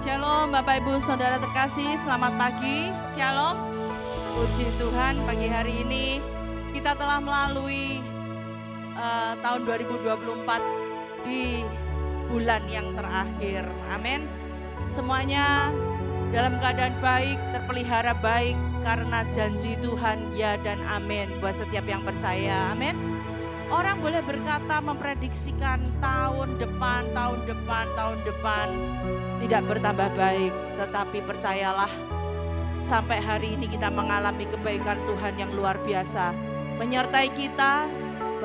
Shalom Bapak Ibu Saudara terkasih, selamat pagi. Shalom. Puji Tuhan, pagi hari ini kita telah melalui tahun 2024 di bulan yang terakhir. Amin. Semuanya dalam keadaan baik, terpelihara baik karena janji Tuhan ya dan amin buat setiap yang percaya. Amin. Orang boleh berkata memprediksikan tahun depan tidak bertambah baik, tetapi percayalah sampai hari ini kita mengalami kebaikan Tuhan yang luar biasa menyertai kita.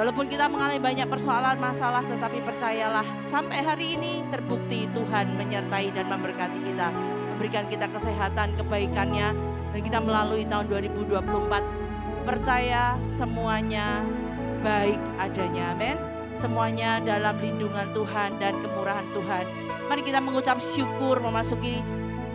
Walaupun kita mengalami banyak persoalan masalah, tetapi percayalah sampai hari ini terbukti Tuhan menyertai dan memberkati kita, memberikan kita kesehatan, kebaikannya, dan kita melalui tahun 2024 percaya semuanya baik adanya. Amin. Semuanya dalam lindungan Tuhan dan kemurahan Tuhan. Mari kita mengucap syukur memasuki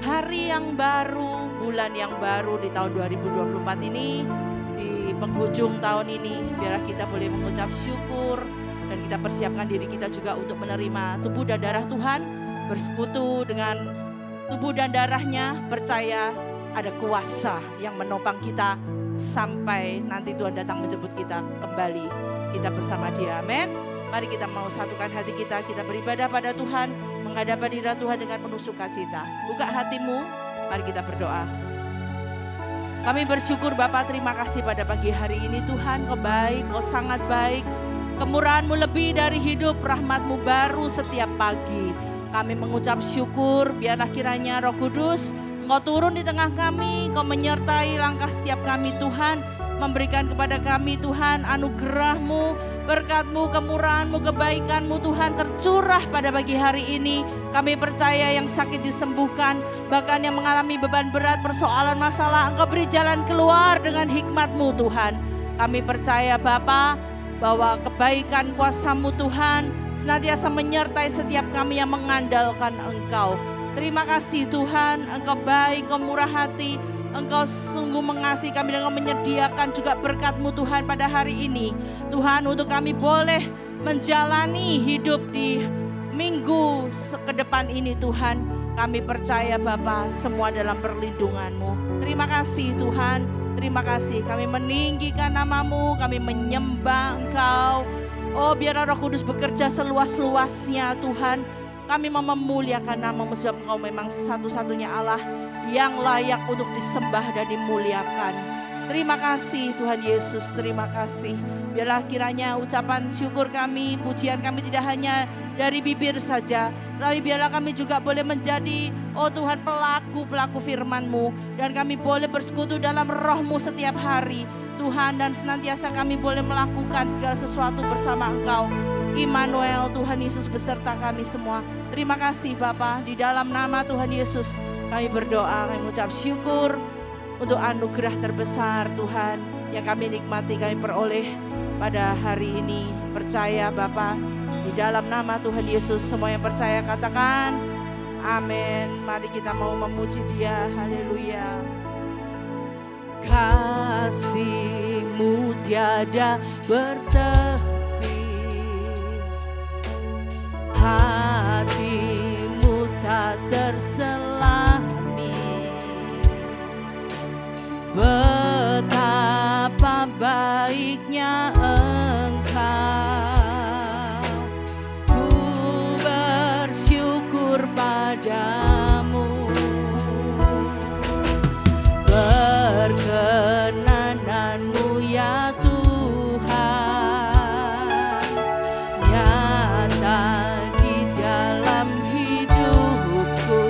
hari yang baru, bulan yang baru di tahun 2024 ini. Di penghujung tahun ini biarlah kita boleh mengucap syukur dan kita persiapkan diri kita juga untuk menerima tubuh dan darah Tuhan, bersekutu dengan tubuh dan darahnya, percaya ada kuasa yang menopang kita sampai nanti Tuhan datang menjemput kita kembali. Kita bersama Dia, amin. Mari kita mau satukan hati kita beribadah pada Tuhan, menghadap hadirat Tuhan dengan penuh sukacita. Buka hatimu, mari kita berdoa. Kami bersyukur Bapa, terima kasih pada pagi hari ini Tuhan, Kau baik, Kau sangat baik. Kemurahan-Mu lebih dari hidup, rahmat-Mu baru setiap pagi. Kami mengucap syukur, biarlah kiranya Roh Kudus Engkau turun di tengah kami, Kau menyertai langkah setiap kami Tuhan, memberikan kepada kami Tuhan anugerah-Mu, berkat-Mu, kemurahan-Mu, kebaikan-Mu Tuhan tercurah pada pagi hari ini. Kami percaya yang sakit disembuhkan, bahkan yang mengalami beban berat, persoalan masalah, Engkau beri jalan keluar dengan hikmat-Mu Tuhan. Kami percaya Bapa bahwa kebaikan kuasa-Mu Tuhan senantiasa menyertai setiap kami yang mengandalkan Engkau. Terima kasih Tuhan, Engkau baik, Engkau murah hati, Engkau sungguh mengasihi kami dan Engkau menyediakan juga berkat-Mu Tuhan pada hari ini. Tuhan, untuk kami boleh menjalani hidup di minggu ke depan ini Tuhan, kami percaya Bapa semua dalam perlindungan-Mu. Terima kasih Tuhan, terima kasih. Kami meninggikan nama-Mu, kami menyembah Engkau. Oh, biar Roh Kudus bekerja seluas-luasnya Tuhan. Kami mau memuliakan nama-Mu sebab Engkau memang satu-satunya Allah yang layak untuk disembah dan dimuliakan. Terima kasih Tuhan Yesus, terima kasih. Biarlah kiranya ucapan syukur kami, pujian kami tidak hanya dari bibir saja, tapi biarlah kami juga boleh menjadi, oh Tuhan, pelaku firman-Mu. Dan kami boleh bersekutu dalam Roh-Mu setiap hari Tuhan, dan senantiasa kami boleh melakukan segala sesuatu bersama Engkau. Immanuel, Tuhan Yesus beserta kami semua. Terima kasih Bapa, di dalam nama Tuhan Yesus kami berdoa, kami mengucap syukur untuk anugerah terbesar Tuhan yang kami nikmati, kami peroleh pada hari ini. Percaya Bapa, di dalam nama Tuhan Yesus semua yang percaya katakan amin. Mari kita mau memuji Dia, haleluya. Kasih-Mu tiada bertepi, hati-Mu tak terselami. Betapa baiknya Engkau, ku bersyukur padamu. Perkenanan-Mu ya Tuhan nyata di dalam hidupku.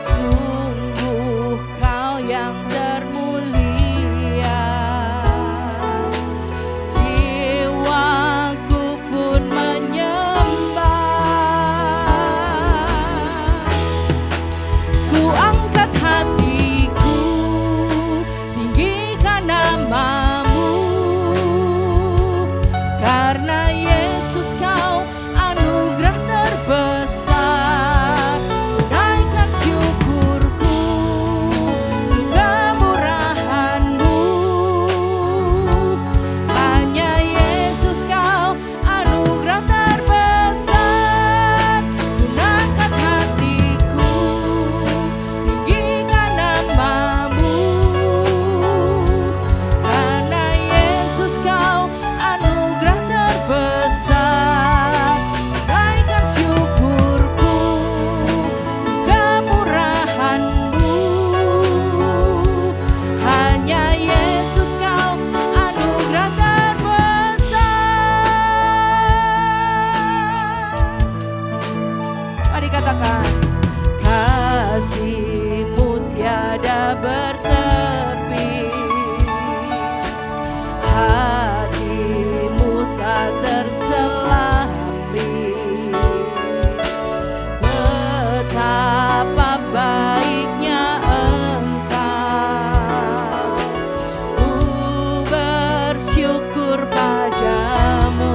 Sungguh Kau yang termulia, jiwaku pun menyembah. katakan, kasih-Mu tiada bertepi, hati-Mu tak terselami. Betapa baiknya Engkau, ku bersyukur padamu.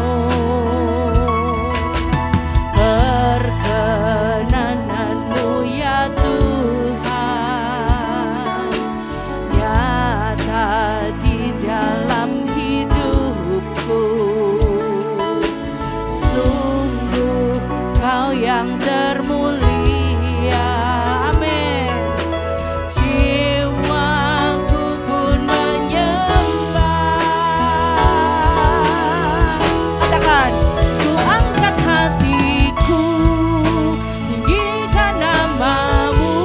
Perkenanan-Mu ya Tuhan, nyata di dalam hidupku. Sungguh Kau yang termulia, amin. Jiwaku pun menyembah. Katakan, ku angkat hatiku, tinggikan nama-Mu.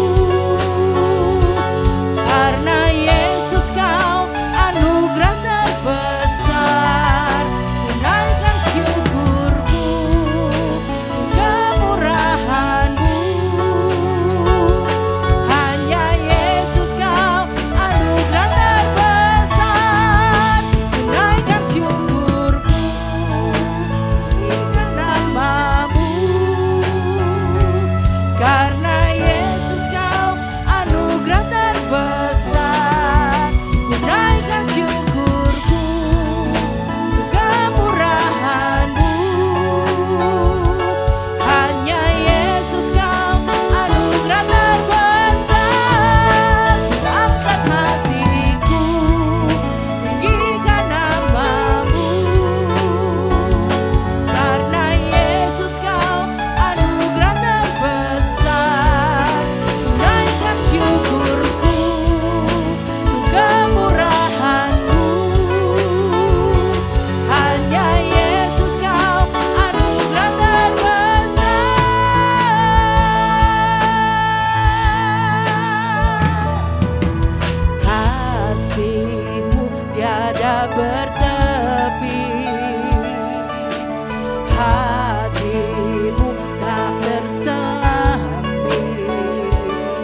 Karena Yesus Kau anugerah terbesar, tunaikan syukurku, kemurahan-Mu. Hanya Yesus Kau anugerah terbesar, tunaikan syukurku, tinggikan nama-Mu. Karena Yesus Kau anugerah terbesar, tunaikan syukurku, kemurahan-Mu. Hanya Yesus Kau anugerah terbesar. Ku angkat hatiku, tinggikan nama-Mu. Karena Yesus Kau anugerah terbesar, tunaikan syukurku, kemurahan-Mu. Hanya Yesus Kau anugerah terbesar. Kasih-Mu tiada bertepi, hati-Mu tak terselami.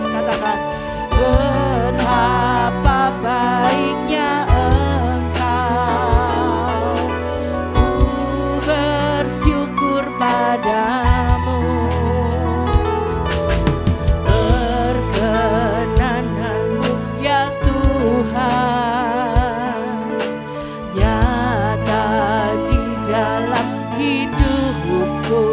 Katakan, betapa baiknya Engkau, ku bersyukur padamu. Perkenanan-Mu ya Tuhan, nyata di dalam hidupku.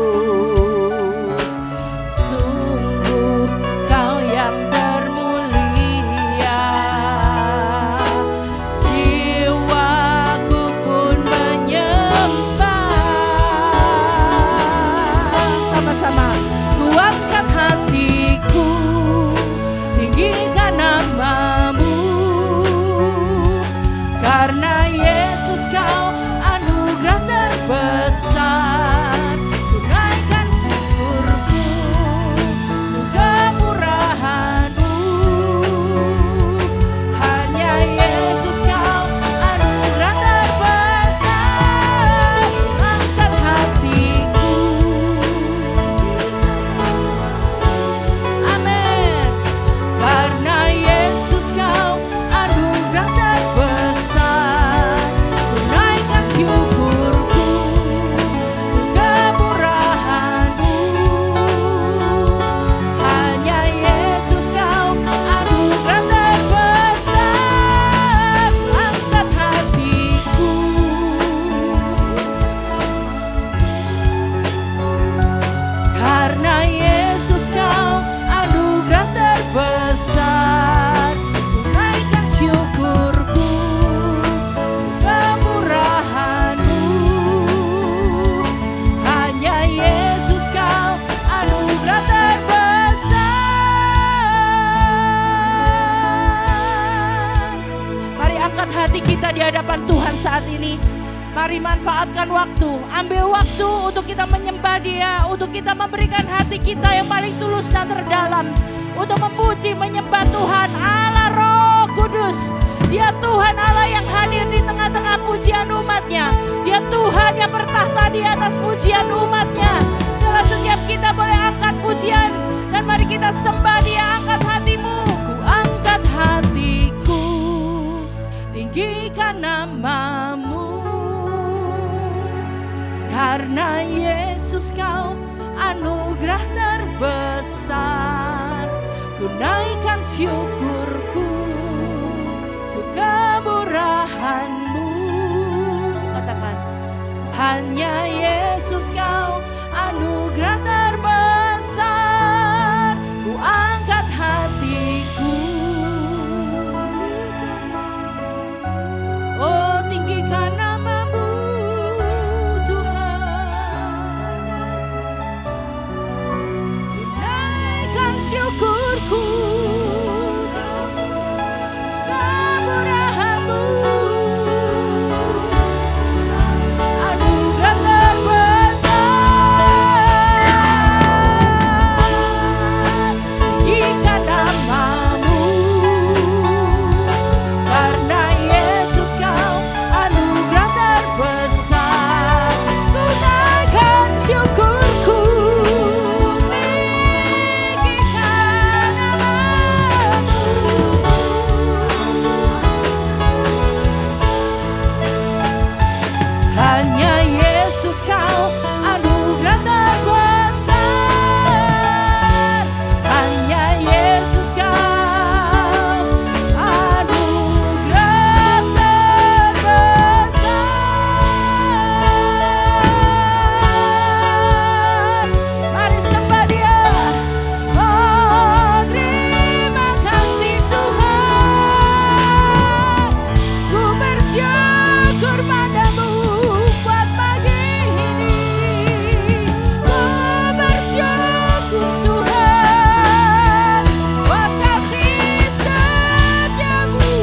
Sungguh Kau yang termulia, jiwaku pun menyembah. Sama-sama, ku angkat hatiku, tinggikan nama-Mu. Karena Yesus Kau anugerah terbesar, tunaikan syukurku, kemurahan-Mu. Hanya Yesus Kau anugerah terbesar. Angkat hatiku, amin. Karena Yesus Kau anugerah terbesar, tunaikan syukurku, kemurahan-Mu. Hanya Yesus Kau anugerah terbesar. Angkat hatiku, karena Yesus Kau anugerah terbesar, tunaikan syukurku, kemurahan-Mu. Hanya Yesus Kau anugerah terbesar. Mari angkat hati kita di hadapan Tuhan saat ini. Mari manfaatkan waktu, ambil waktu untuk kita menyembah Dia, untuk kita memberikan hati kita yang paling tulus dan terdalam, untuk memuji, menyembah Tuhan Allah Roh Kudus. Dia Tuhan Allah yang hadir di tengah-tengah pujian umat-Nya. Dia Tuhan yang bertahta di atas pujian umat-Nya. Bila setiap kita boleh angkat pujian ku naikkan syukurku untuk kemurahan-Mu. Katakan, hanya Yesus Kau anugerah terbesar, ku angkat hatiku. Oh, tinggikan nama-Mu Tuhan, ku naikkan syukurku kemurahan-Mu. Anugerah terbesar, tinggikan nama-Mu, karena Yesus Kau anugerah terbesar. Ku naikkan syukurku, tinggikan nama-Mu. Hanya Yesus Kau anugerah terbesar, hanya Yesus Kau anugerah terbesar. Mari sembah Dia. Oh, terima kasih Tuhan, ku bersyukur padamu buat pagi ini. Ku bersyukur Tuhan buat kasih setiamu.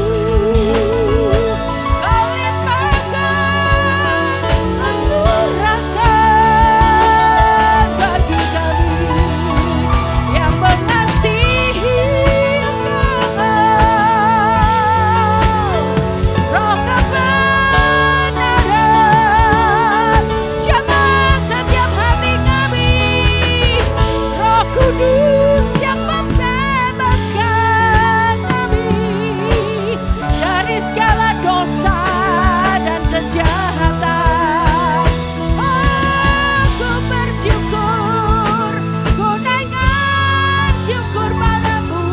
Kau limpahkan, Kau curahkan bagi kami yang mengasihi Engkau. Roh kebenaran jamah setiap hati kami, Roh Kudus yang membebaskan kami dari segala dosa dan kejahatan. Aku bersyukur, ku naikkan syukur padamu,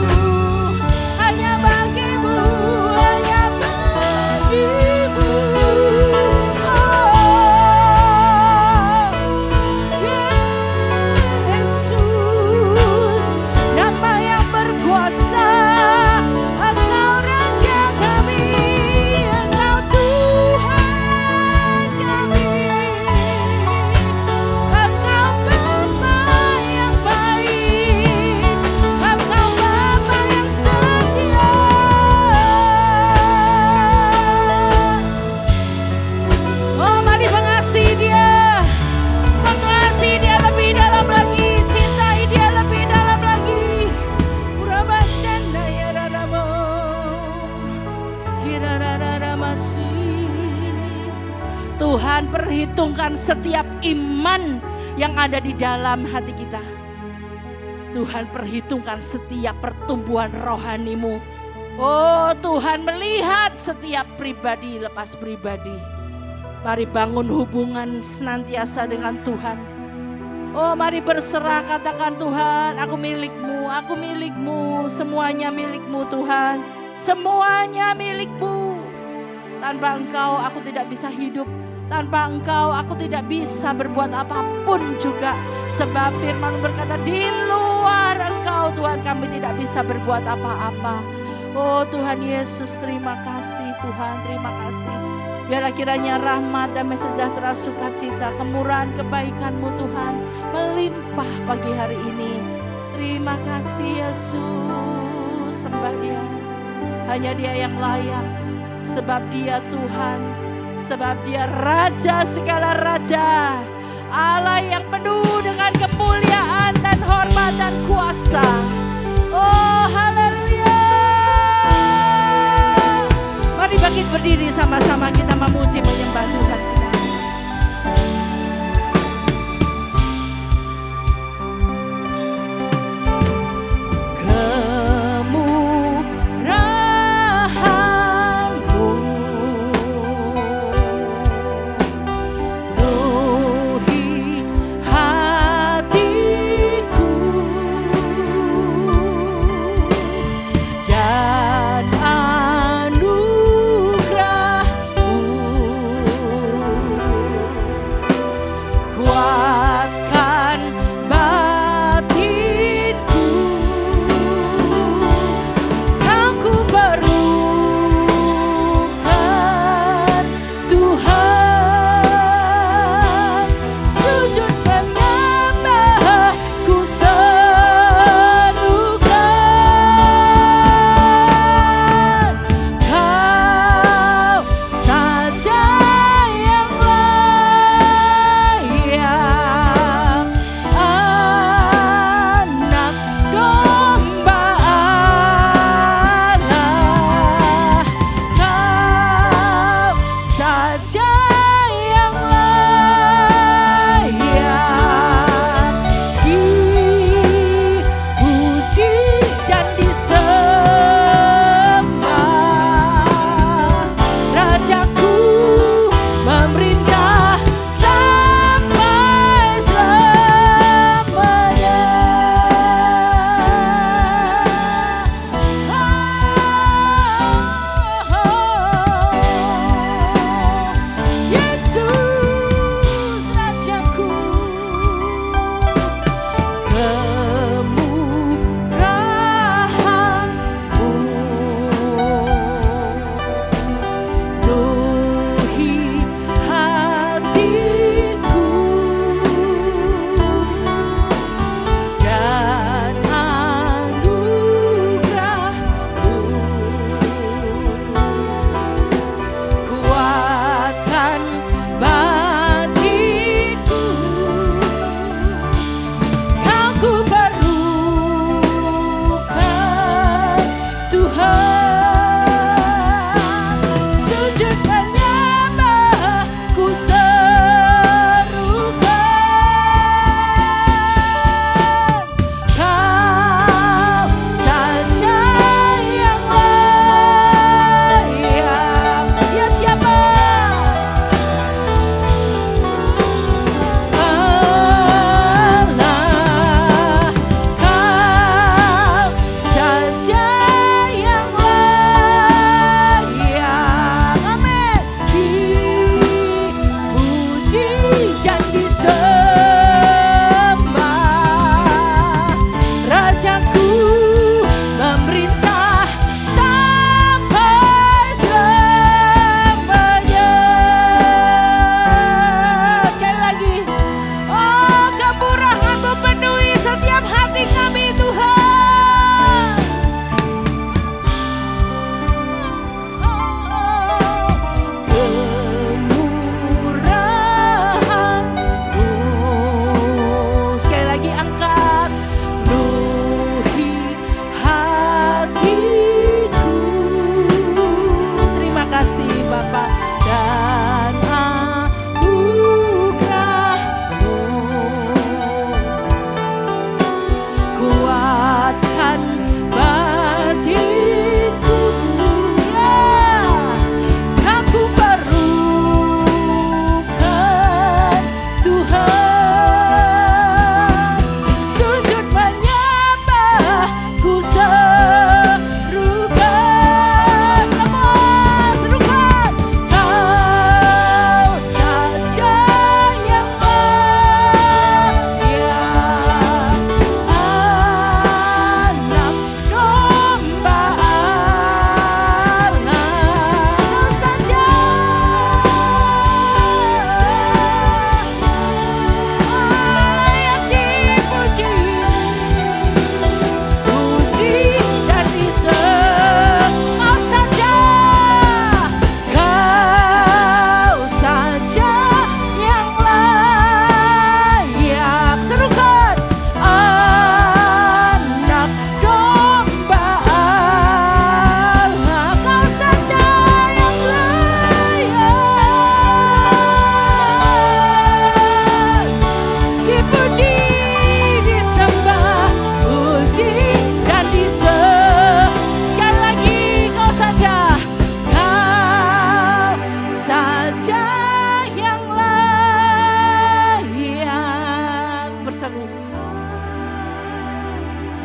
hanya bagimu, hanya bagimu. Oh, Yesus, nama yang berkuasa, Engkau Raja kami, Engkau Tuhan kami, Engkau Bapa yang baik, Engkau Bapa yang setia. Oh, mari mengasihi Dia, mengasihi Dia lebih dalam lagi, cintai Dia lebih dalam lagi. Urabasenda ya radamo, kirararara masih. Tuhan, perhitungkan setiap iman yang ada di dalam hati kita. Tuhan, perhitungkan setiap pertumbuhan rohani-Mu. Oh Tuhan, melihat setiap pribadi lepas pribadi. Mari bangun hubungan senantiasa dengan Tuhan. Oh, mari berserah, katakan, Tuhan, aku milik-Mu, semuanya milik-Mu Tuhan. Semuanya milik-Mu. Tanpa Engkau aku tidak bisa hidup. Tanpa Engkau aku tidak bisa berbuat apapun juga. Sebab firman berkata, di luar Engkau Tuhan kami tidak bisa berbuat apa-apa. Oh Tuhan Yesus, terima kasih Tuhan, terima kasih. Biarlah kiranya rahmat, damai sejahtera, sukacita, kemurahan, kebaikan-Mu Tuhan melimpah pagi hari ini. Terima kasih Yesus, sembah Dia. Hanya Dia yang layak, sebab Dia Tuhan, sebab Dia Raja segala raja, Allah yang penuh dengan kemuliaan dan hormat dan kuasa. Oh haleluya. Mari bangkit berdiri sama-sama, kita memuji menyembah Tuhan kita. Penuhi hatiku.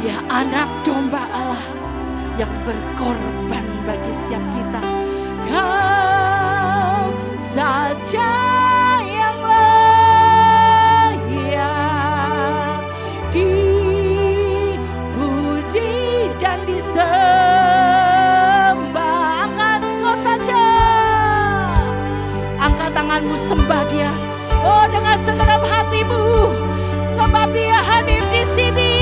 Dia anak domba Allah yang berkorban bagi setiap kita. Kau saja yang layak dipuji dan disembah. Angkat kau saja, angkat tanganmu, sembah Dia. Oh, dengan segenap hatimu, sebab Dia hadir di sini.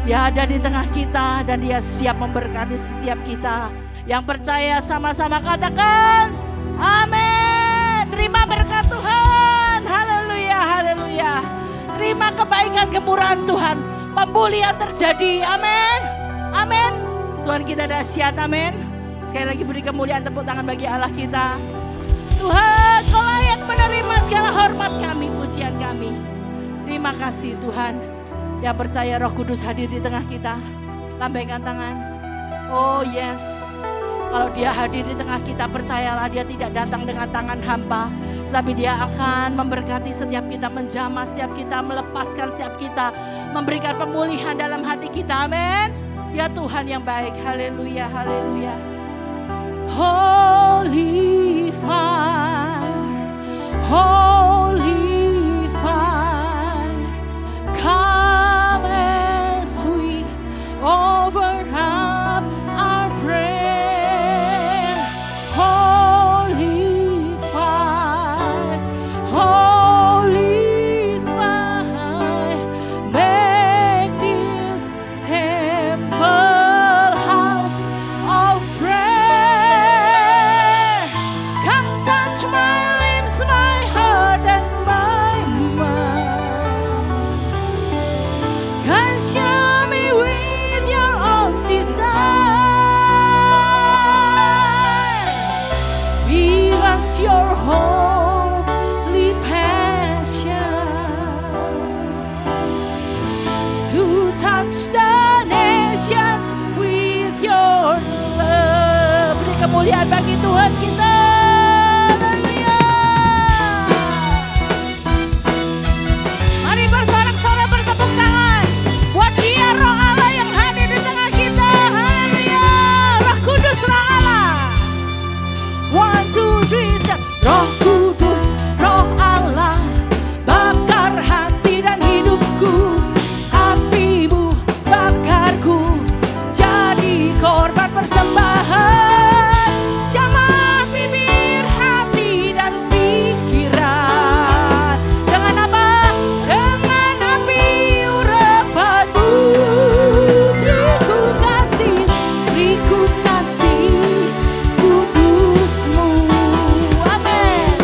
Dia ada di tengah kita dan Dia siap memberkati setiap kita. Yang percaya sama-sama katakan amin. Terima berkat Tuhan. Haleluya, haleluya. Terima kebaikan kemurahan Tuhan. Pemulihan terjadi. Amin. Amin. Tuhan kita dahsyat. Amin. Sekali lagi beri kemuliaan, tepuk tangan bagi Allah kita. Tuhan, Kau layak menerima segala hormat kami, pujian kami. Terima kasih Tuhan. Yang percaya Roh Kudus hadir di tengah kita, lambaikan tangan. Oh yes, kalau Dia hadir di tengah kita, percayalah Dia tidak datang dengan tangan hampa, tapi Dia akan memberkati setiap kita, menjamah setiap kita, melepaskan setiap kita, memberikan pemulihan dalam hati kita. Amin. Ya Tuhan yang baik. Haleluya, haleluya. Holy fire, holy fire, come as we offer up our prayer. Holy fire, holy fire, make this temple house of prayer. Come touch my lips, my heart and my mind. Consume me with your own desire. Give us your holy passion to touch the nations with your love. Beri kemuliaan bagi Tuhan kita. Haleluya. Mari bersorak-sorak, bertepuk tangan buat Dia, Roh Allah yang hadir di tengah kita. Haleluya. Roh Kudus, Roh Allah. 1, 2, 3, step. Roh Kudus, Roh Allah, bakar hati dan hidupku. Apimu bakarku, jadi korban persembahan. Jamah bibir, hati dan pikiran. Dengan apa? Dengan api urapanmu. Beriku kasih kudusmu. Amin.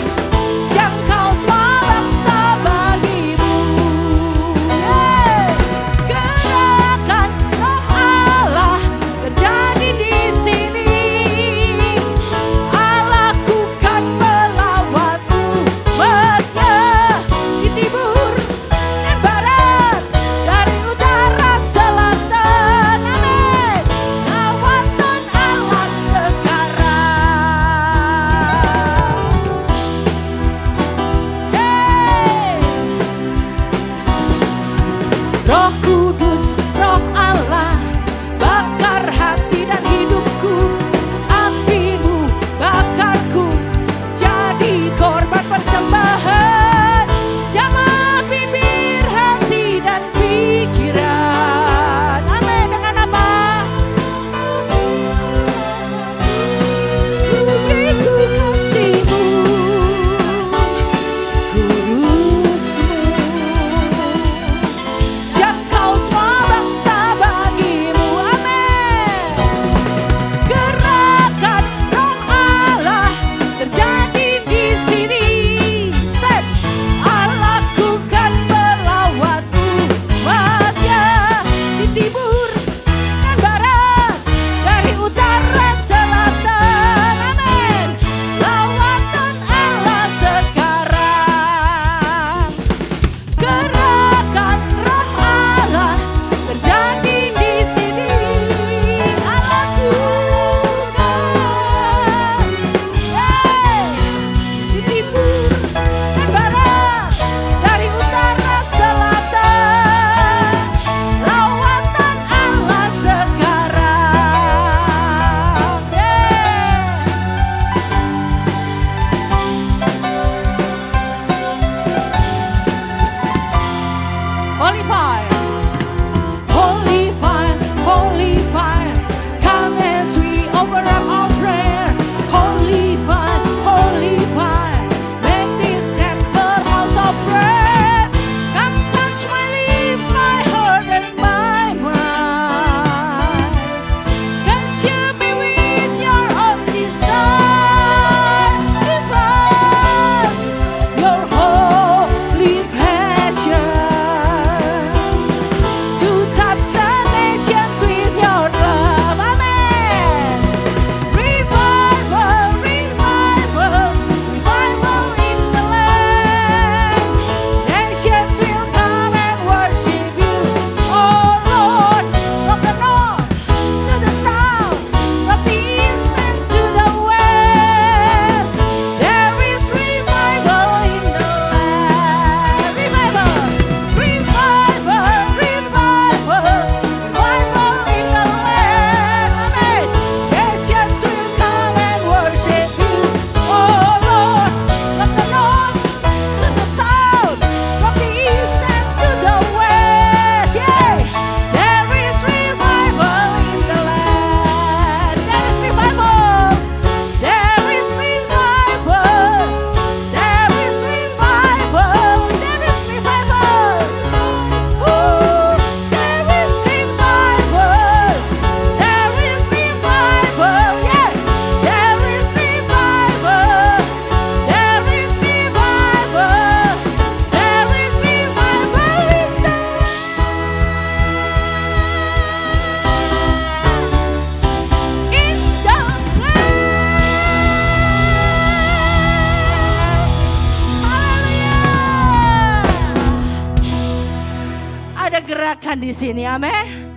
dinyatakan di sini, amin.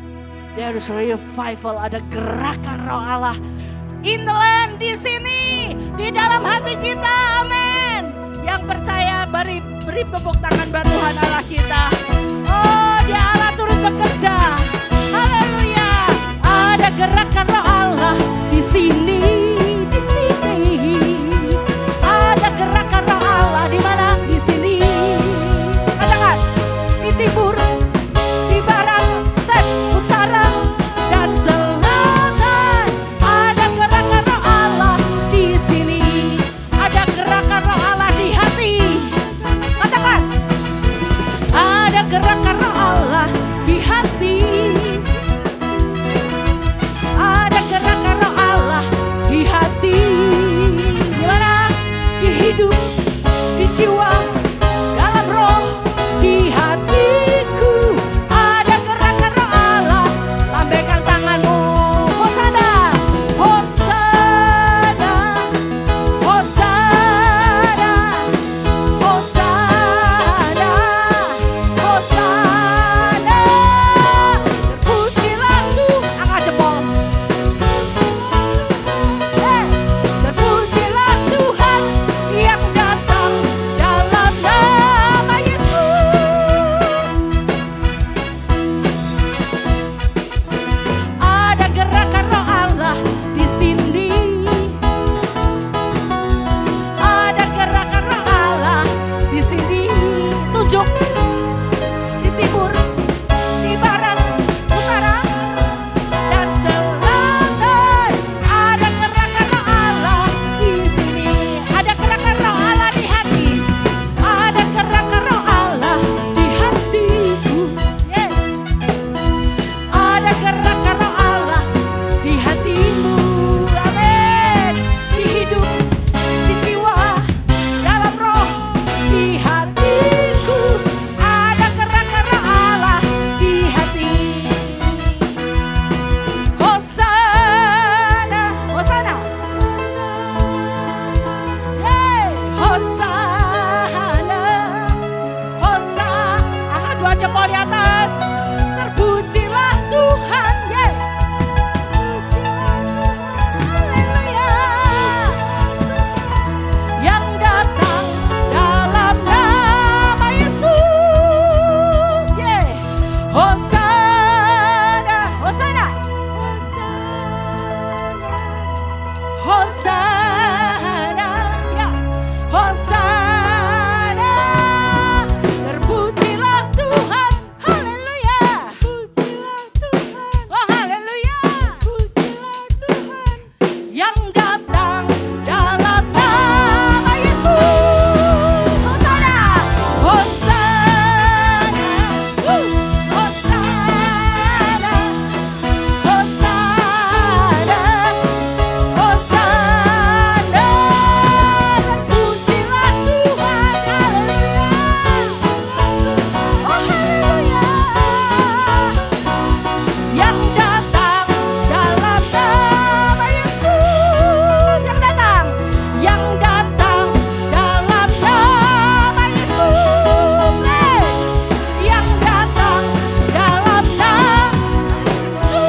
There is revival, ada gerakan Roh Allah in the land di sini, di dalam hati kita, amin. Yang percaya beri tepuk tangan buat Tuhan Allah kita. Oh, Dia Allah turut bekerja. Haleluya. Ada gerakan Roh Allah di sini, di sini. Ada gerakan Roh Allah di mana? Di sini. Katakan, di timur, di barat, utara, dan selatan. Ada gerakan Roh Allah di sini. Ada gerakan Roh Allah di hati. Katakan, ada gerakan Roh Allah di hati. Ada gerakan Roh Allah di hati. Di mana? Di hidup, di jiwa, dalam roh, di hatiku. Ada gerakan Roh Allah. Lambaikan tanganmu. Hosana, Hosana, Hosana, Hosana, Hosana. Terpujilah Tuhan. Angkat jempol. Terpujilah Tuhan yang datang dalam nama Yesus. Ada gerakan Roh Allah di sini. Ada gerakan Roh Allah di sini. Tunjuk di timur, di barat, utara, dan selatan. Ada gerakan Roh Allah di sini. Ada gerakan Roh Allah di hati. Ada gerakan Roh Allah di hatiku. Yeah. Ada gerakan Roh Allah di hatimu. Amin. Di hidup, di jiwa, dalam roh, di hatiku. Ada gerakan Roh Allah di hati. Hosana, Hosana. Yeay, Hosana, Hosana. Angkat dua jempol di atas. Terpujilah Tuhan. Yeay. Haleluya. Yang datang dalam nama Yesus. Yeay. Hosana, Hosana. Hosana, ya. Hosana. Terpujilah Tuhan. Haleluya. Oh, haleluya. Yang datang dalam nama Yesus. Hosana, Hosana, Hosana, Hosana, Hosana. Terpujilah Tuhan. Haleluya. Oh, haleluya. Yang datang dalam nama Yesus. Yang datang dalam nama Yesus. Yang datang dalam nama Yesus.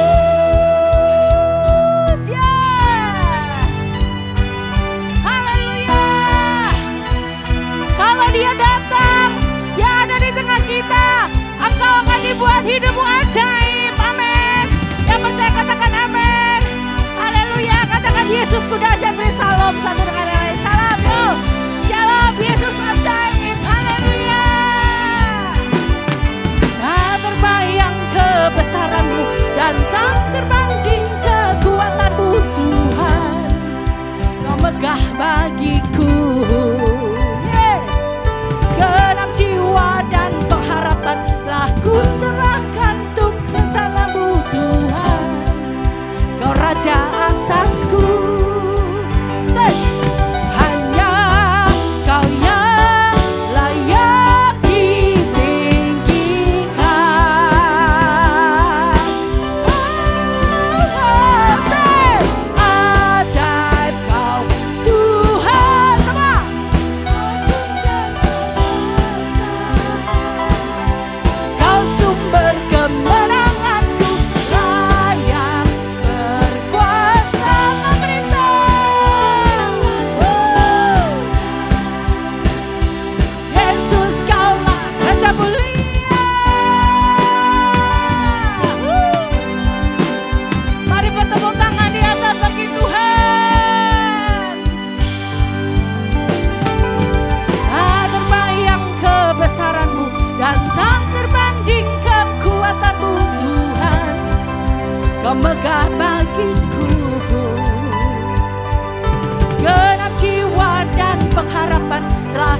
Ya. Haleluya. Kalau Dia datang, Dia ada di tengah kita, engkau akan dibuat hidupmu ajaib. Amin. Yang percaya katakan amin. Haleluya. Katakan Yesusku dahsyat. Beri salam satu dengan yang lain. Salam yuk. Shalom. Yesus ajaib. Haleluya. Tak terbayang kebesaranmu dan tak terbanding kekuatanmu Tuhan. Kau megah bagiku. Yeay. Segenap jiwa dan pengharapan telah kuserahkan untuk rencanamu Tuhan. Kau Raja atasku. Say. Hanya Kau yang layak ditinggikan. Say. Ajaib Kau Tuhan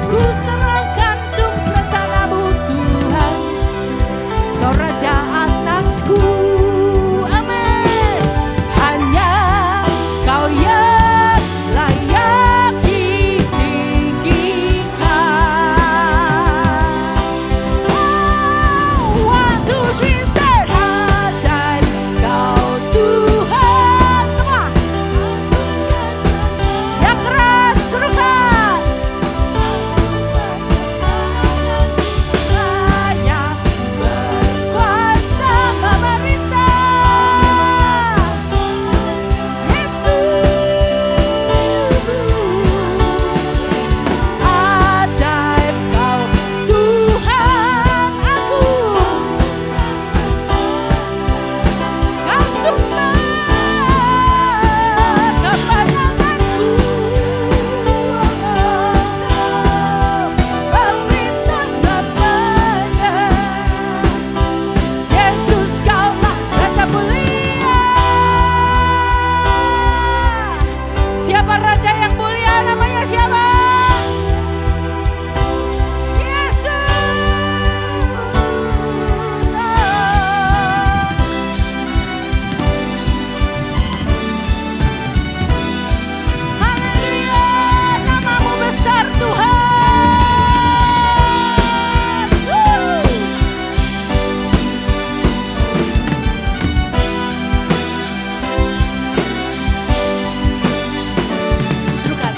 Ku serahkan tung rencanamu Tuhan, Kau Raja atasku. Amin. Hanya Kau yang layak ditinggikan. Oh, 1, 2, 3, say ajaib Kau Tuhan. Semua yang keras serukan. Hanya berkuasa memerintah. Yesus, ajaib Kau Tuhan agung. Kau sumber kemenanganku. Pemerintah selamanya. Yesus, Kaulah Raja mulia. Siapa Raja yang mulia? Namanya siapa? Yesus. Haleluya, namamu besar Tuhan. Serukan.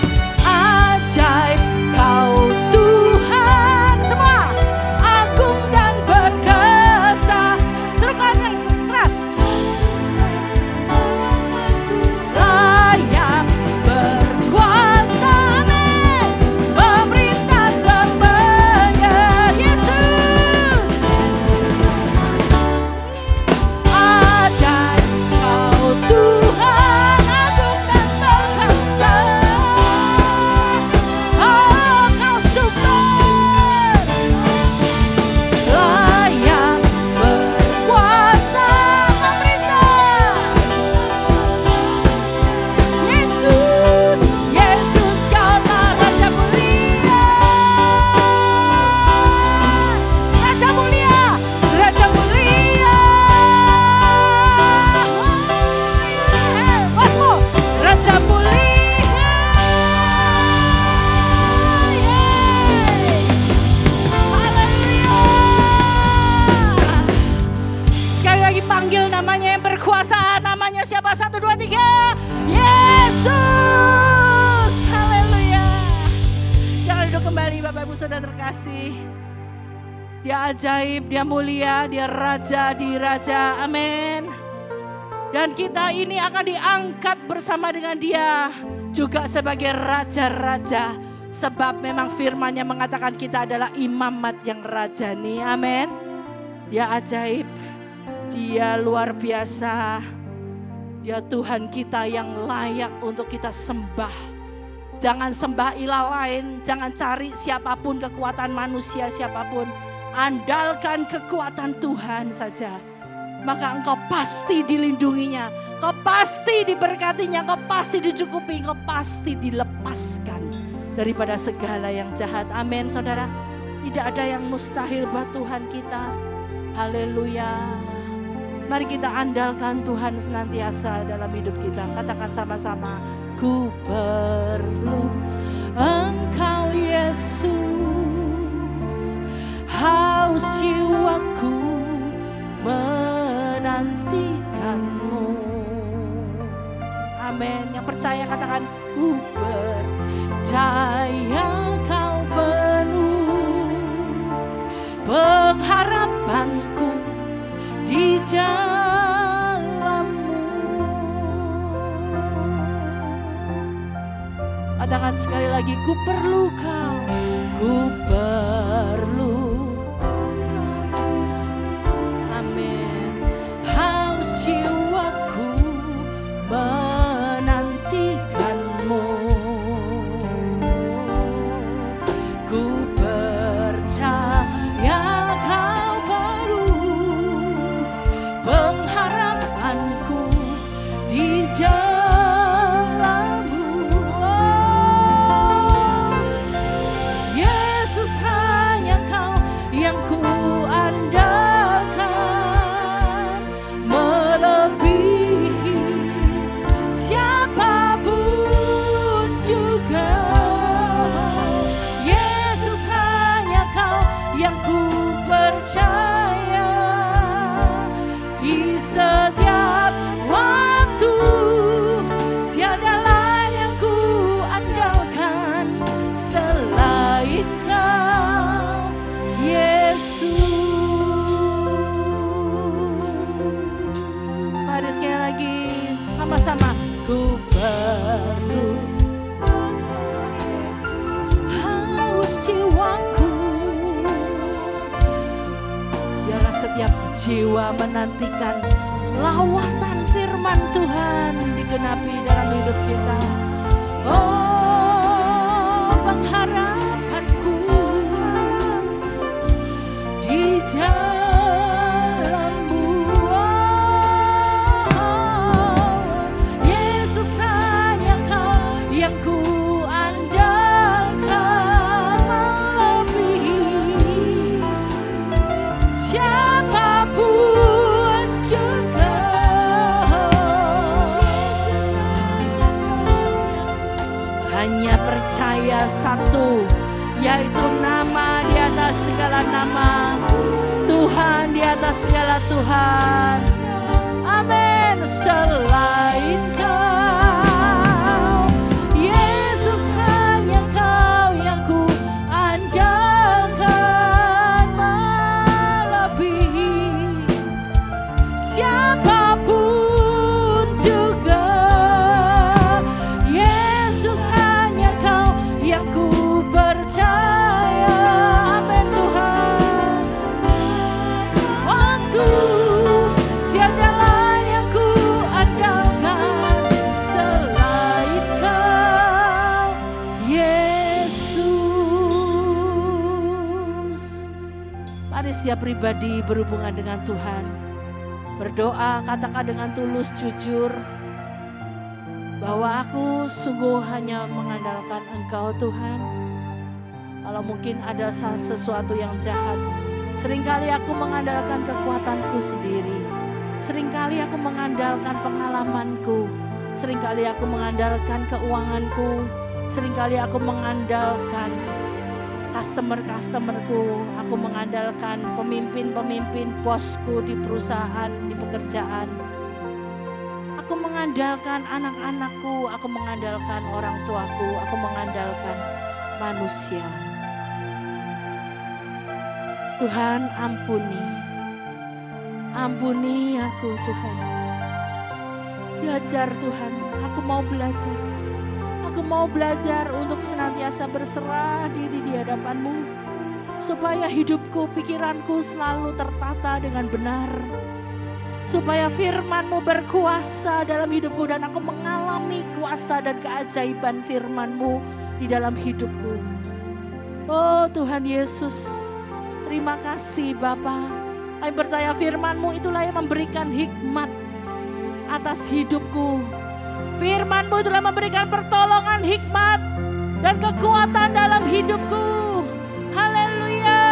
Ajaib Kau Tuhan. Semua agung dan berkuasa. Serukan yang keras. Layak berkuasa, amin. Pemerintah selamanya. Yesus, ajaib Kau Tuhan, agung dan berkuasa. Oh, Kau sumber layak berkuasa memerintah. Yesus, Yesus, Kaulah Raja mulia. Raja mulia, Raja mulia. Wasmu, Raja mulia. Haleluya. Sekali lagi panggil namanya yang berkuasa. Namanya siapa? 1, 2, 3. Yesus. Haleluya. Jangan duduk kembali Bapak Ibu Saudara terkasih. Dia ajaib, Dia mulia, Dia Raja di Raja. Amin. Dan kita ini akan diangkat bersama dengan Dia juga sebagai raja-raja. Sebab memang firman-Nya mengatakan kita adalah imamat yang rajani. Amin. Dia ajaib, Dia luar biasa. Dia Tuhan kita yang layak untuk kita sembah. Jangan sembah ilah lain, jangan cari siapapun, kekuatan manusia siapapun. Andalkan kekuatan Tuhan saja. Maka engkau pasti dilindunginya, kau pasti diberkatinya, kau pasti dicukupi, kau pasti dilepaskan daripada segala yang jahat. Amin saudara. Tidak ada yang mustahil buat Tuhan kita. Haleluya. Mari kita andalkan Tuhan senantiasa dalam hidup kita. Katakan sama-sama, ku perlu Engkau Yesus, haus jiwaku menantikanmu. Amin. Yang percaya katakan, ku percaya Kau penuh pengharapanku di dalam-Mu. Katakan sekali lagi, ku perlu Kau, ku perlu. Amin. Haus jiwaku menantikanmu. Ku percaya Kau perlu pengharapanku di dalam-Mu. Oh, jiwa menantikan lawatan firman Tuhan digenapi dalam hidup kita. Oh, pengharapanku di dalam-Mu, oh, Yesus hanya Kau yang ku andalkan melebihi siapapun juga. Hanya percaya satu, yaitu nama di atas segala nama, Tuhan di atas segala Tuhan. Amin. Selain Kau, Yesus hanya Kau yang ku andalkan melebihi siapapun juga. Yesus hanya Kau yang ku percaya. Amin Tuhan. Waktu tiada lain yang ku andalkan selain Kau, Yesus. Mari setiap pribadi berhubungan dengan Tuhan, berdoa, katakan dengan tulus, jujur, bahwa aku sungguh hanya mengandalkan Engkau Tuhan. Kalau mungkin ada sesuatu yang jahat, seringkali aku mengandalkan kekuatanku sendiri. Seringkali aku mengandalkan pengalamanku. Seringkali aku mengandalkan keuanganku. Seringkali aku mengandalkan customer-customerku. Aku mengandalkan pemimpin-pemimpin, bosku di perusahaan, di pekerjaan. Aku mengandalkan anak-anakku, aku mengandalkan orang tuaku, aku mengandalkan manusia. Tuhan, ampuni aku Tuhan. Belajar Tuhan, aku mau belajar. Aku mau belajar untuk senantiasa berserah diri di hadapan-Mu, supaya hidupku, pikiranku selalu tertata dengan benar. Supaya firman-Mu berkuasa dalam hidupku dan aku mengalami kuasa dan keajaiban firman-Mu di dalam hidupku. Oh Tuhan Yesus, terima kasih Bapa. Kami percaya firman-Mu itulah yang memberikan hikmat atas hidupku. Firman-Mu itulah memberikan pertolongan, hikmat dan kekuatan dalam hidupku. Haleluya,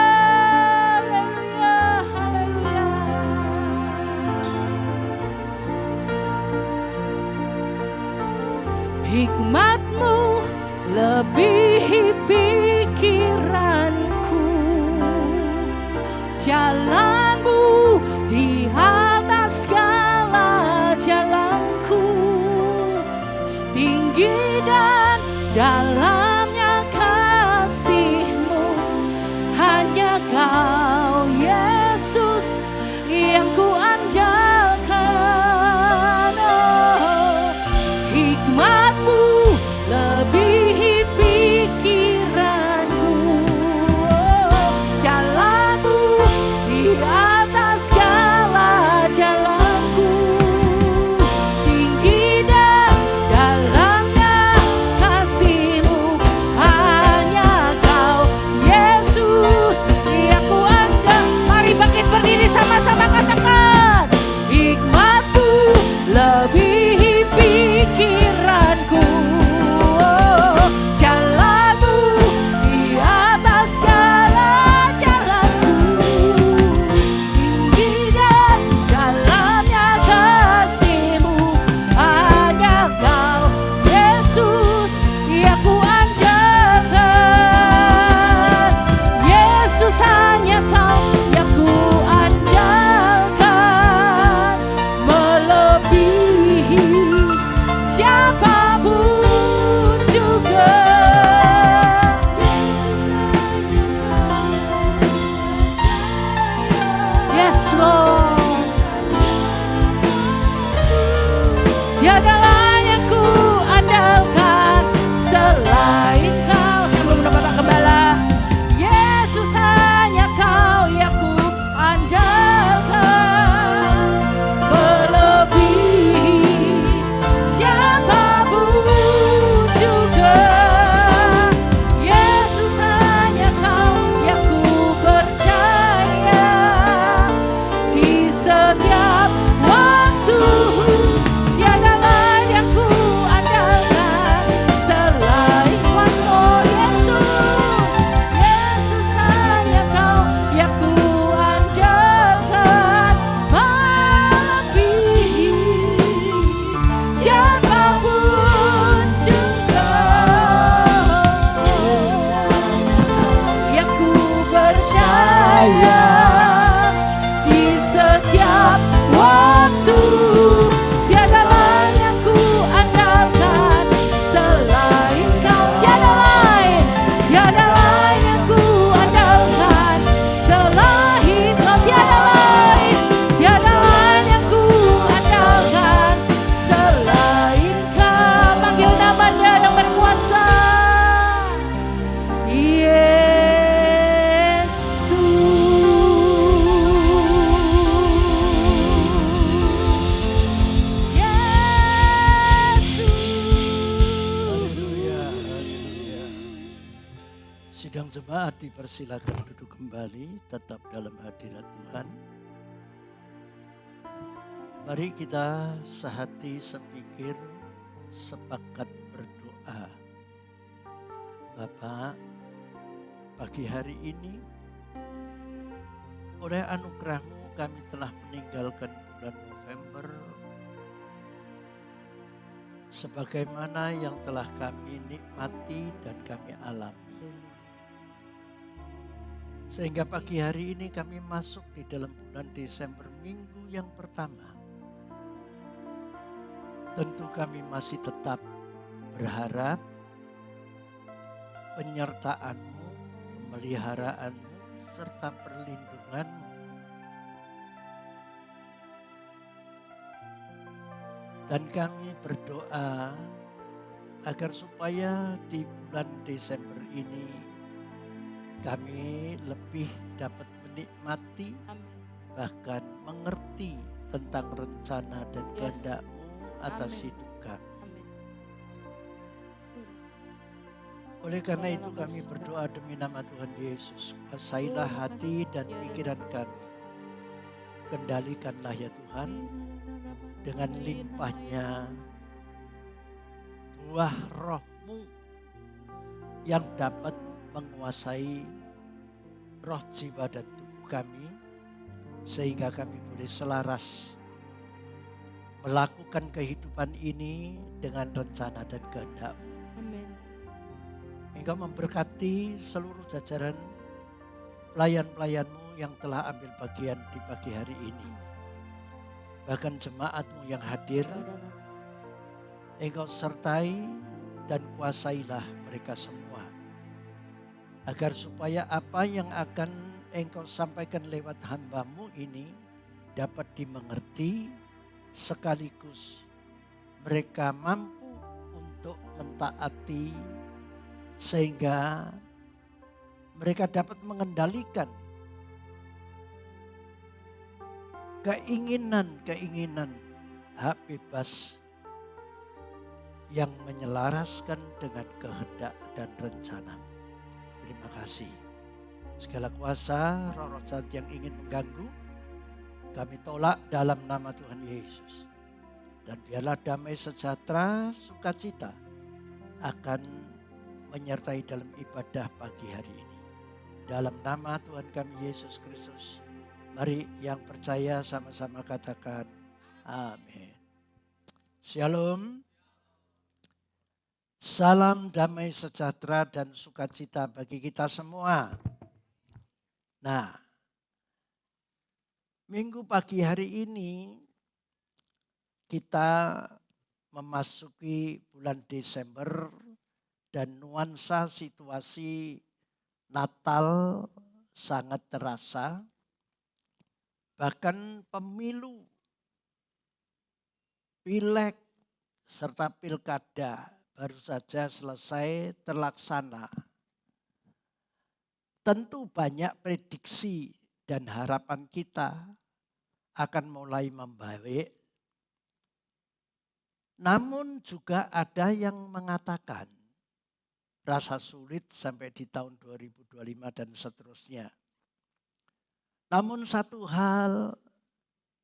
haleluya, haleluya. Hikmat-Mu lebihi pikiranku, jalan-Mu di atas segala jalanku, tinggi dan dalamnya kasih-Mu, hanya Kau Yesus yang ku andalkan. Oh, hikmat-Mu lebihi pikiranku, oh, jalan-Mu di atas segala jalanku, tinggi dan dalamnya kasih-Mu, hanya Kau Yesus yang ku andalkan. Mari bangkit berdiri sama-sama katakan, hikmat-Mu lebihi pikiranku, oh, jalan-Mu di atas segala jalanku, tinggi dan dalamnya kasih-Mu, hanya Kau Yesus yang ku andalkan. Yesus, hanya Kau yang ku andalkan, melebihi siapapun juga. Yes Lord, tiada lain yang ku andalkan selain Kau. Sebelum Bapak Gembala, Yesus hanya Kau yang ku andalkan. Sidang jemaat dipersilakan duduk kembali, tetap dalam hadirat Tuhan. Mari kita sehati sepikir, sepakat berdoa. Bapa, pagi hari ini oleh anugerah-Mu kami telah meninggalkan bulan November sebagaimana yang telah kami nikmati dan kami alami. Sehingga pagi hari ini kami masuk di dalam bulan Desember, minggu yang pertama. Tentu kami masih tetap berharap penyertaan-Mu, pemeliharaan-Mu, serta perlindungan-Mu. Dan kami berdoa agar supaya di bulan Desember ini kami lebih dapat menikmati, bahkan mengerti tentang rencana dan kehendak-Mu atas hidup kami. Oleh karena itu kami berdoa demi nama Tuhan Yesus, kuasailah hati dan pikiran kami. Kendalikanlah ya Tuhan dengan limpahnya buah roh-Mu yang dapat menguasai roh, jiwa, dan tubuh kami, sehingga kami boleh selaras melakukan kehidupan ini dengan rencana dan kehendak-Mu. Amin. Engkau memberkati seluruh jajaran pelayan-pelayan-Mu yang telah ambil bagian di pagi hari ini. Bahkan jemaat-Mu yang hadir, Engkau sertai dan kuasailah mereka semua. Agar supaya apa yang akan Engkau sampaikan lewat hamba-Mu ini dapat dimengerti, sekaligus mereka mampu untuk mentaati, sehingga mereka dapat mengendalikan keinginan hak bebas yang menyelaraskan dengan kehendak dan rencana-Mu. Terima kasih. Segala kuasa roh-roh jahat yang ingin mengganggu, kami tolak dalam nama Tuhan Yesus. Dan biarlah damai sejahtera, sukacita akan menyertai dalam ibadah pagi hari ini. Dalam nama Tuhan kami Yesus Kristus, mari yang percaya sama-sama katakan amin. Shalom. Salam damai sejahtera dan sukacita bagi kita semua. Nah, minggu pagi hari ini kita memasuki bulan Desember dan nuansa situasi Natal sangat terasa. Bahkan pemilu, pileg, serta pilkada baru saja selesai terlaksana. Tentu banyak prediksi dan harapan kita akan mulai membaik. Namun juga ada yang mengatakan rasa sulit sampai di tahun 2025 dan seterusnya. Namun satu hal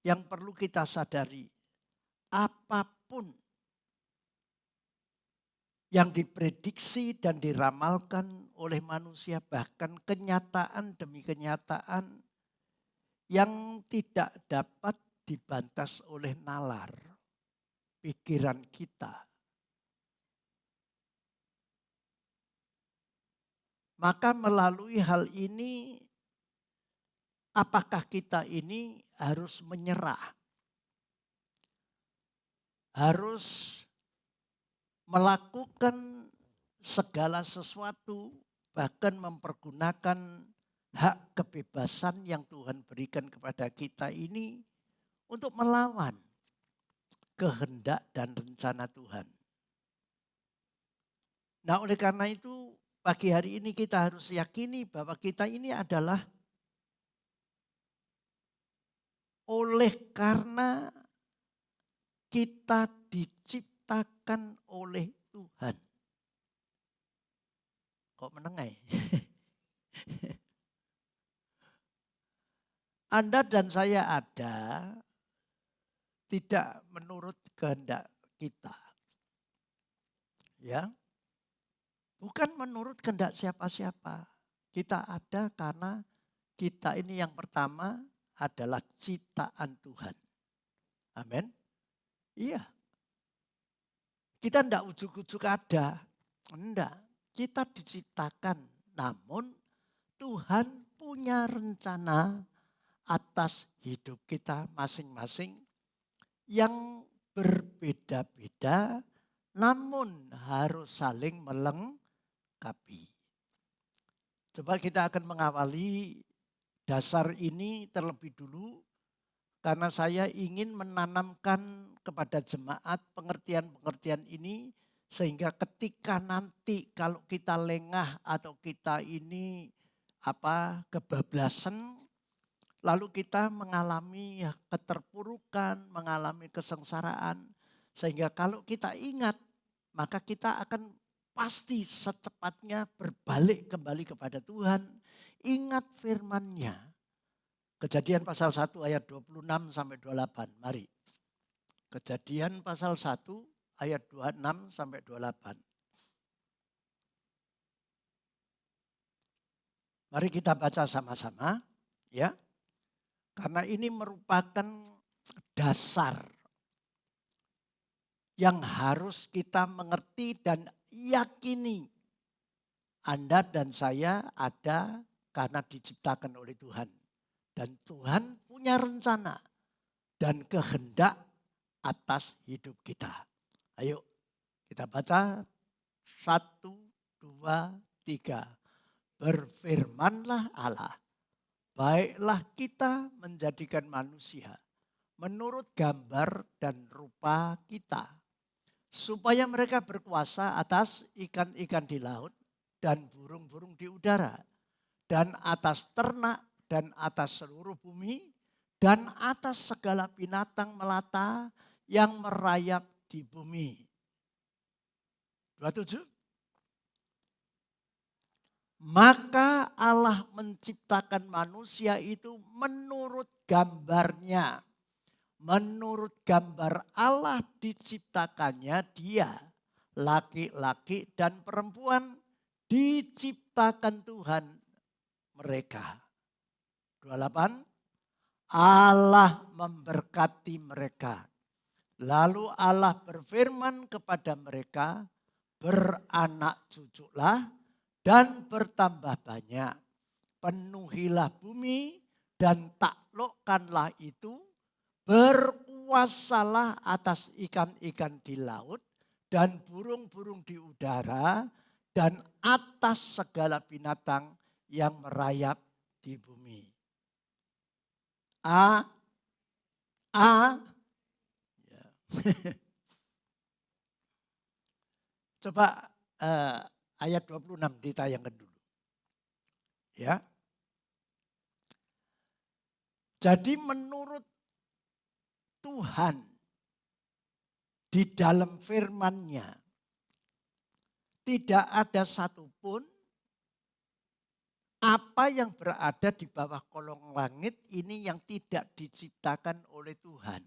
yang perlu kita sadari, apapun yang diprediksi dan diramalkan oleh manusia, bahkan kenyataan demi kenyataan yang tidak dapat dibantas oleh nalar pikiran kita. Maka melalui hal ini, apakah kita ini harus menyerah? Harus melakukan segala sesuatu, bahkan mempergunakan hak kebebasan yang Tuhan berikan kepada kita ini untuk melawan kehendak dan rencana Tuhan. Nah, oleh karena itu pagi hari ini kita harus yakini bahwa kita ini adalah oleh karena kita diciptakan oleh Tuhan. Kok menengai? Anda dan saya ada tidak menurut kehendak kita. Ya. Bukan menurut kehendak siapa-siapa. Kita ada karena kita ini yang pertama adalah ciptaan Tuhan. Amin. Iya. Kita tidak ujuk-ujuk ada. Enggak. Kita diciptakan. Namun Tuhan punya rencana atas hidup kita masing-masing yang berbeda-beda namun harus saling melengkapi. Coba kita akan mengawali dasar ini terlebih dulu karena saya ingin menanamkan kepada jemaat pengertian-pengertian ini sehingga ketika nanti kalau kita lengah atau kita ini kebablasan lalu kita mengalami keterpurukan, mengalami kesengsaraan sehingga kalau kita ingat maka kita akan pasti secepatnya berbalik kembali kepada Tuhan. Ingat firman-Nya. Kejadian pasal 1 ayat 26 sampai 28. Mari. Kejadian pasal 1 ayat 26 sampai 28. Mari kita baca sama-sama, ya. Karena ini merupakan dasar yang harus kita mengerti dan yakini. Anda dan saya ada karena diciptakan oleh Tuhan. Dan Tuhan punya rencana dan kehendak atas hidup kita. Ayo kita baca 1, 2, 3. Berfirmanlah Allah, baiklah kita menjadikan manusia menurut gambar dan rupa kita. Supaya mereka berkuasa atas ikan-ikan di laut dan burung-burung di udara. Dan atas ternak dan atas seluruh bumi. Dan atas segala binatang melata yang merayap di bumi. 27. Maka Allah menciptakan manusia itu menurut gambarnya. Menurut gambar Allah diciptakannya dia. Laki-laki dan perempuan diciptakan Tuhan mereka. 28. Allah memberkati mereka. Lalu Allah berfirman kepada mereka, beranak cuculah dan bertambah banyak. Penuhilah bumi dan taklukkanlah itu. Berkuasalah atas ikan-ikan di laut dan burung-burung di udara dan atas segala binatang yang merayap di bumi. Ya. Coba ayat 26 ditayangkan dulu. Ya. Jadi menurut Tuhan di dalam firman-Nya tidak ada satupun apa yang berada di bawah kolong langit ini yang tidak diciptakan oleh Tuhan.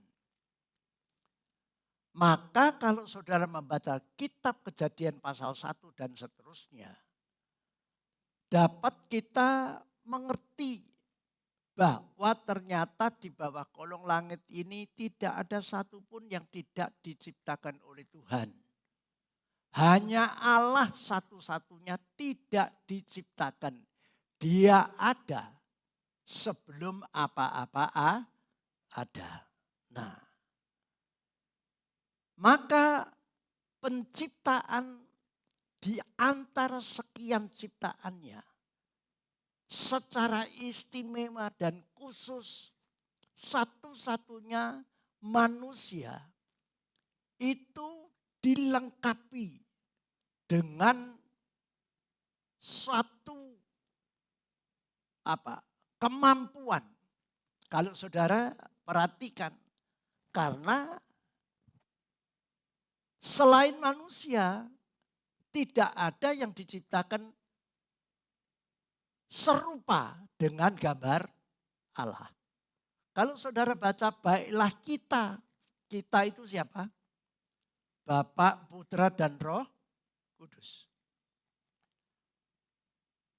Maka kalau saudara membaca kitab Kejadian pasal 1 dan seterusnya, dapat kita mengerti bahwa ternyata di bawah kolong langit ini tidak ada satupun yang tidak diciptakan oleh Tuhan. Hanya Allah satu-satunya tidak diciptakan. Dia ada sebelum apa-apa ada. Nah, maka penciptaan di antara sekian ciptaannya secara istimewa dan khusus satu-satunya manusia itu dilengkapi dengan suatu kemampuan. Kalau saudara perhatikan, karena selain manusia tidak ada yang diciptakan serupa dengan gambar Allah. Kalau saudara baca baiklah kita. Kita itu siapa? Bapa, Putra, dan Roh Kudus.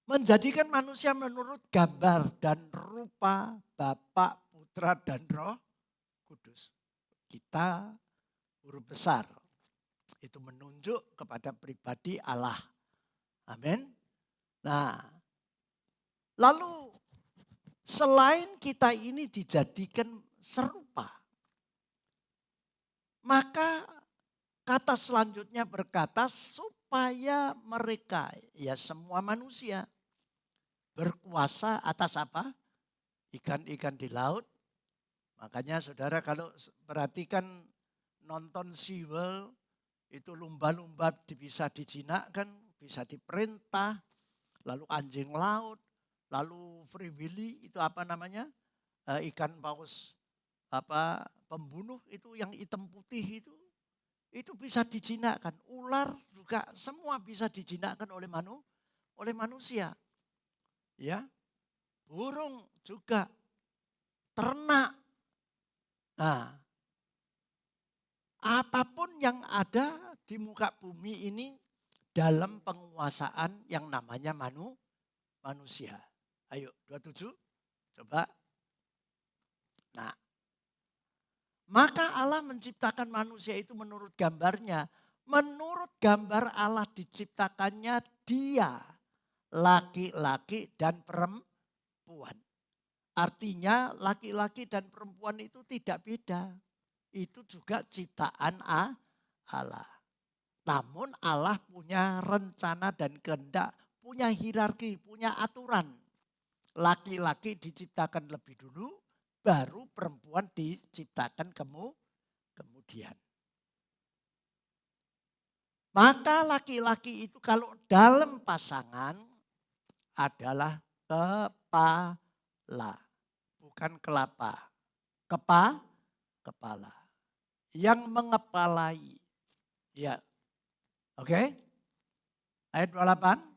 Menjadikan manusia menurut gambar dan rupa Bapa, Putra, dan Roh Kudus. Kita huruf besar. Itu menunjuk kepada pribadi Allah. Amin. Nah, lalu selain kita ini dijadikan serupa, maka kata selanjutnya berkata supaya mereka, ya semua manusia, berkuasa atas apa? Ikan-ikan di laut. Makanya saudara kalau perhatikan nonton SeaWorld, itu lumba-lumba bisa dijinakkan, bisa diperintah, lalu anjing laut, lalu Free Willy itu apa namanya? Ikan paus pembunuh itu yang hitam putih itu bisa dijinakkan. Ular juga semua bisa dijinakkan oleh manusia. Ya. Burung juga, ternak. Nah, apapun yang ada di muka bumi ini dalam penguasaan yang namanya manusia. Ayo 27 coba. Nah, maka Allah menciptakan manusia itu menurut gambarnya. Menurut gambar Allah diciptakannya dia, laki-laki dan perempuan. Artinya laki-laki dan perempuan itu tidak beda. Itu juga ciptaan Allah. Namun Allah punya rencana dan kehendak, punya hierarki, punya aturan. Laki-laki diciptakan lebih dulu, baru perempuan diciptakan kemudian. Maka laki-laki itu kalau dalam pasangan adalah kepala, bukan kelapa. Kepala. Yang mengepalai. Ya. Oke? Ayat 28.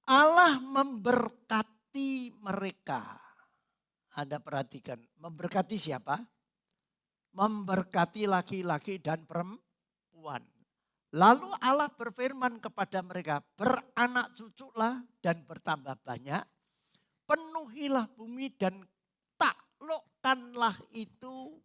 Allah memberkati mereka. Anda perhatikan, memberkati siapa? Memberkati laki-laki dan perempuan. Lalu Allah berfirman kepada mereka, beranak cuculah dan bertambah banyak. Penuhilah bumi dan taklukkanlah itu.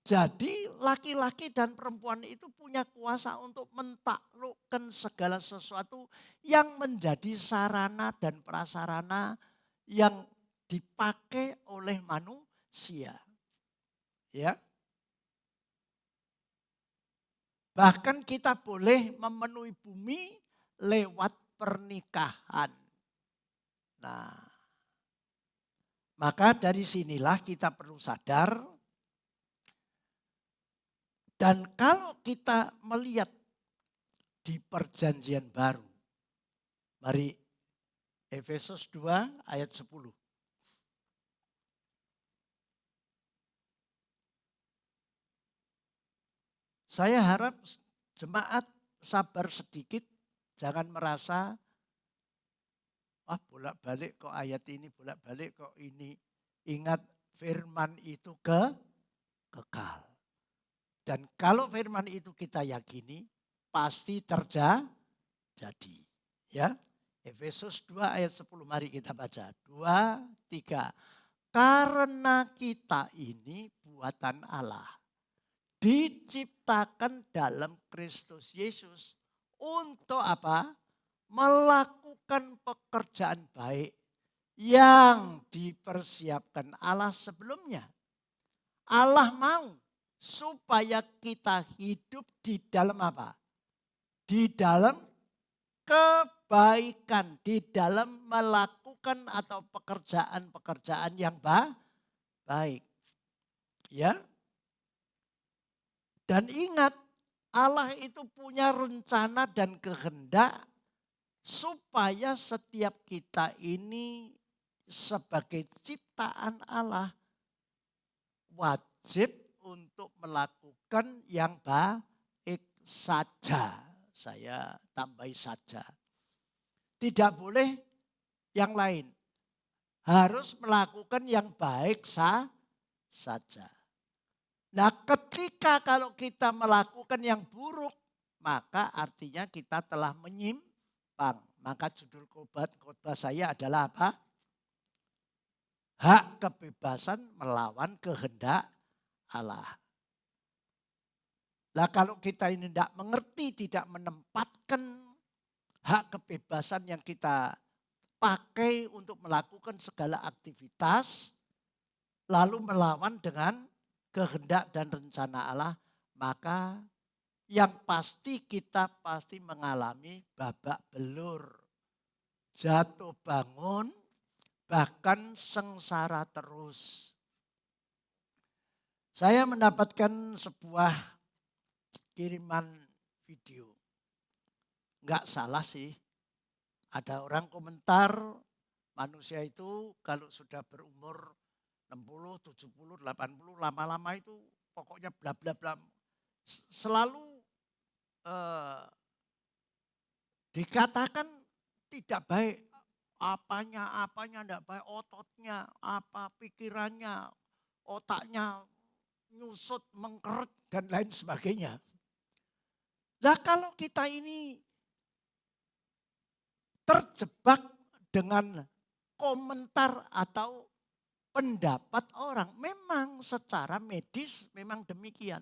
Jadi laki-laki dan perempuan itu punya kuasa untuk mentaklukkan segala sesuatu yang menjadi sarana dan prasarana yang dipakai oleh manusia. Ya. Bahkan kita boleh memenuhi bumi lewat pernikahan. Nah, maka dari sinilah kita perlu sadar. Dan kalau kita melihat di perjanjian baru. Mari Efesus 2 ayat 10. Saya harap jemaat sabar sedikit. Jangan merasa, wah bolak-balik kok ayat ini, bolak-balik kok ini. Ingat firman itu kekal. Dan kalau firman itu kita yakini, pasti terjadi. Ya, Efesus 2 ayat 10, mari kita baca. 2, 3. Karena kita ini buatan Allah. Diciptakan dalam Kristus Yesus. Untuk apa? Melakukan pekerjaan baik yang dipersiapkan Allah sebelumnya. Allah mau supaya kita hidup di dalam apa? Di dalam kebaikan, di dalam melakukan atau pekerjaan-pekerjaan yang baik. Ya. Dan ingat, Allah itu punya rencana dan kehendak supaya setiap kita ini sebagai ciptaan Allah wajib untuk melakukan yang baik saja. Saya tambahi saja. Tidak boleh yang lain. Harus melakukan yang baik saja. Nah, ketika kalau kita melakukan yang buruk, maka artinya kita telah menyimpang. Maka judul khotbah saya adalah apa? Hak kebebasan melawan kehendak Allah. Nah, kalau kita ini tidak mengerti, tidak menempatkan hak kebebasan yang kita pakai untuk melakukan segala aktivitas, lalu melawan dengan kehendak dan rencana Allah, maka yang pasti kita pasti mengalami babak belur, jatuh bangun, bahkan sengsara terus. Saya mendapatkan sebuah kiriman video. Enggak salah sih. Ada orang komentar, manusia itu kalau sudah berumur 60, 70, 80, lama-lama itu pokoknya bla bla bla. Selalu dikatakan tidak baik. Apanya tidak baik, ototnya, apa pikirannya, otaknya nyusut, mengkeret dan lain sebagainya. Nah, kalau kita ini terjebak dengan komentar atau pendapat orang, memang secara medis memang demikian.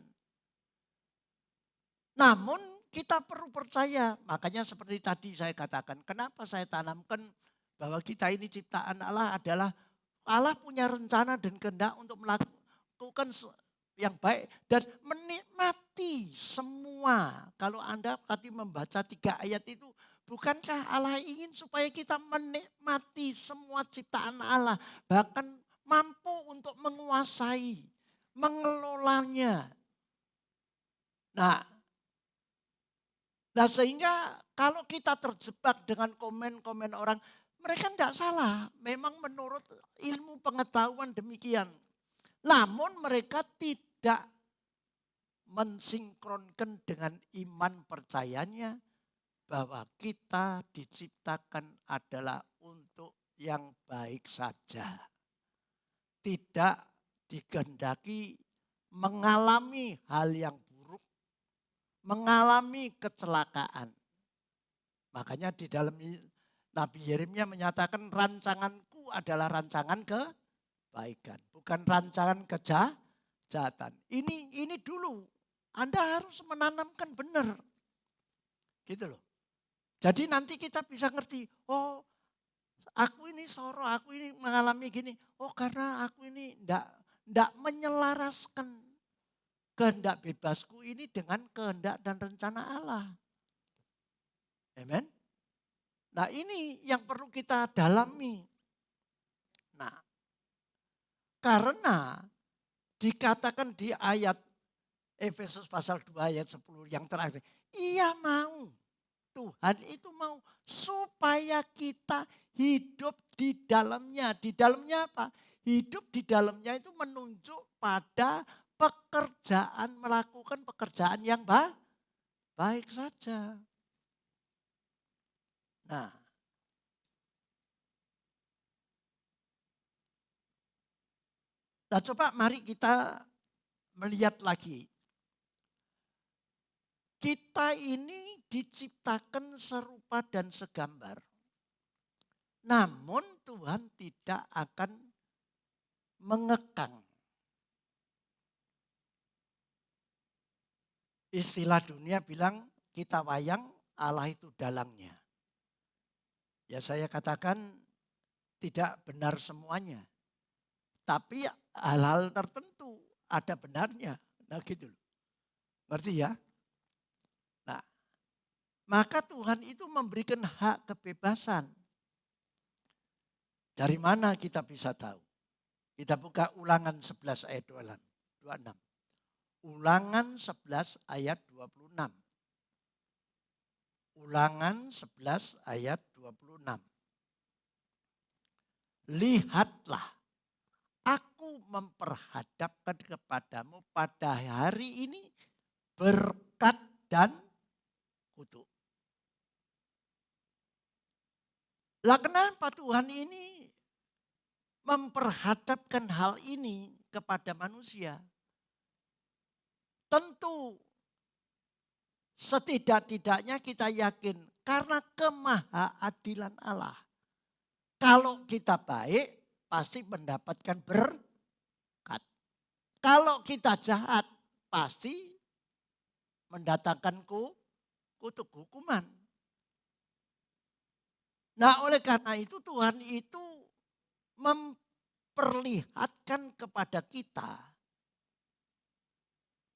Namun kita perlu percaya, makanya seperti tadi saya katakan, kenapa saya tanamkan bahwa kita ini ciptaan Allah adalah Allah punya rencana dan kehendak untuk melakukan yang baik dan menikmati semua. Kalau Anda tadi membaca 3 ayat itu, bukankah Allah ingin supaya kita menikmati semua ciptaan Allah, bahkan mampu untuk menguasai, mengelolanya. Nah, sehingga kalau kita terjebak dengan komen-komen orang, mereka tidak salah. Memang menurut ilmu pengetahuan demikian. Namun mereka tidak mensinkronkan dengan iman percayanya bahwa kita diciptakan adalah untuk yang baik saja. Tidak dikehendaki mengalami hal yang buruk, mengalami kecelakaan. Makanya di dalam Nabi Yeremia menyatakan rancanganku adalah rancangan kebaikan, bukan rancangan kejahatan. Ini dulu Anda harus menanamkan benar. Gitu loh. Jadi nanti kita bisa ngerti, oh aku ini soro, aku ini mengalami gini. Oh karena aku ini enggak menyelaraskan kehendak bebasku ini dengan kehendak dan rencana Allah. Amen. Nah ini yang perlu kita dalami. Nah karena dikatakan di ayat Efesus pasal 2 ayat 10 yang terakhir. Ia mau, Tuhan itu mau supaya kita hidup di dalamnya. Di dalamnya apa? Hidup di dalamnya itu menunjuk pada pekerjaan, melakukan pekerjaan yang baik saja. Nah, coba mari kita melihat lagi. Kita ini diciptakan serupa dan segambar. Namun Tuhan tidak akan mengekang. Istilah dunia bilang kita wayang, Allah itu dalangnya. Ya saya katakan tidak benar semuanya. Tapi hal-hal tertentu ada benarnya. Nah gitu loh. Ngerti ya? Nah, maka Tuhan itu memberikan hak kebebasan. Dari mana kita bisa tahu? Kita buka Ulangan 11 ayat 26. Ulangan 11 ayat 26. Ulangan 11 ayat 26. Lihatlah, aku memperhadapkan kepadamu pada hari ini berkat dan kutuk. Lah kenapa Tuhan ini memperhadapkan hal ini kepada manusia? Tentu setidak-tidaknya kita yakin karena kemahaadilan Allah. Kalau kita baik pasti mendapatkan berkat. Kalau kita jahat pasti mendatangkan kutuk hukuman. Nah oleh karena itu Tuhan itu memperlihatkan kepada kita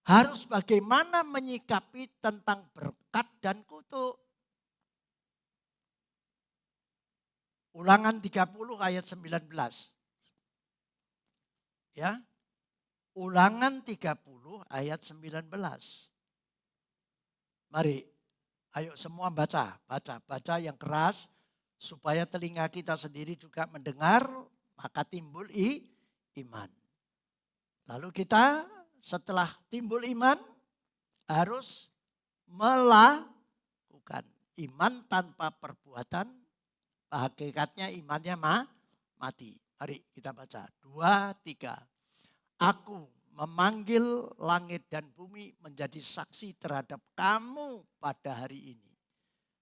harus bagaimana menyikapi tentang berkat dan kutuk. Ulangan 30 ayat 19. Ya. Ulangan 30 ayat 19. Mari, ayo semua baca yang keras supaya telinga kita sendiri juga mendengar, maka timbul iman. Lalu kita setelah timbul iman harus melakukan iman tanpa perbuatan. Hakikatnya imannya mati. Mari kita baca. 2, 3. Aku memanggil langit dan bumi menjadi saksi terhadap kamu pada hari ini.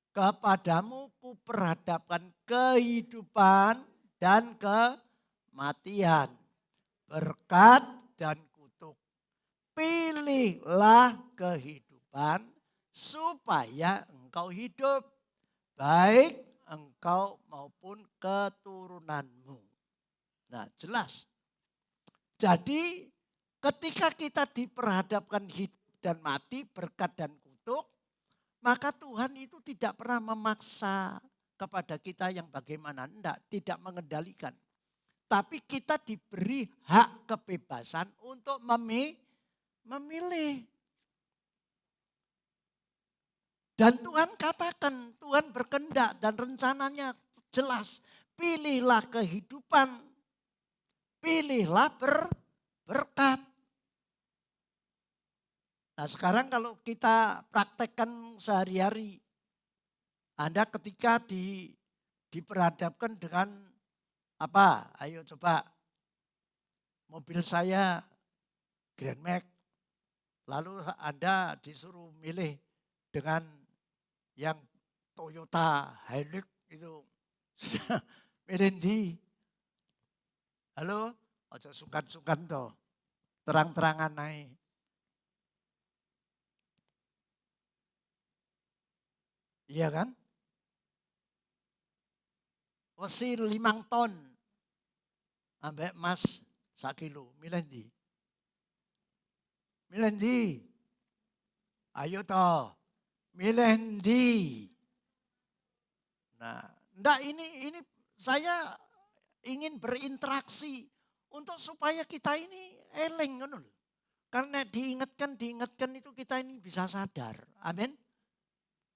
Kepadamu kuperhadapkan kehidupan dan kematian. Berkat dan kutuk. Pilihlah kehidupan supaya engkau hidup. Baik engkau maupun keturunanmu. Nah jelas. Jadi ketika kita diperhadapkan hidup dan mati, berkat dan kutuk, maka Tuhan itu tidak pernah memaksa kepada kita yang bagaimana. Tidak mengendalikan. Tapi kita diberi hak kebebasan untuk memilih. Dan Tuhan katakan, Tuhan berkehendak dan rencananya jelas. Pilihlah kehidupan, pilihlah berkat. Nah sekarang kalau kita praktekkan sehari-hari, Anda ketika diperhadapkan dengan apa? Ayo coba, mobil saya Grand Max, lalu Anda disuruh milih dengan yang Toyota Hilux itu. Milih ndi? Halo, ojo sungkan-sungkan toh. Terang-terangan naik. Iya kan? Wesi 5 ton. Ambek emas 1 kilo. Milih ndi? Milih ndi? Ayo toh. Milih ndi? Nah, enggak ini saya ingin berinteraksi untuk supaya kita ini eleng kan lho. Karena diingatkan itu kita ini bisa sadar. Amin.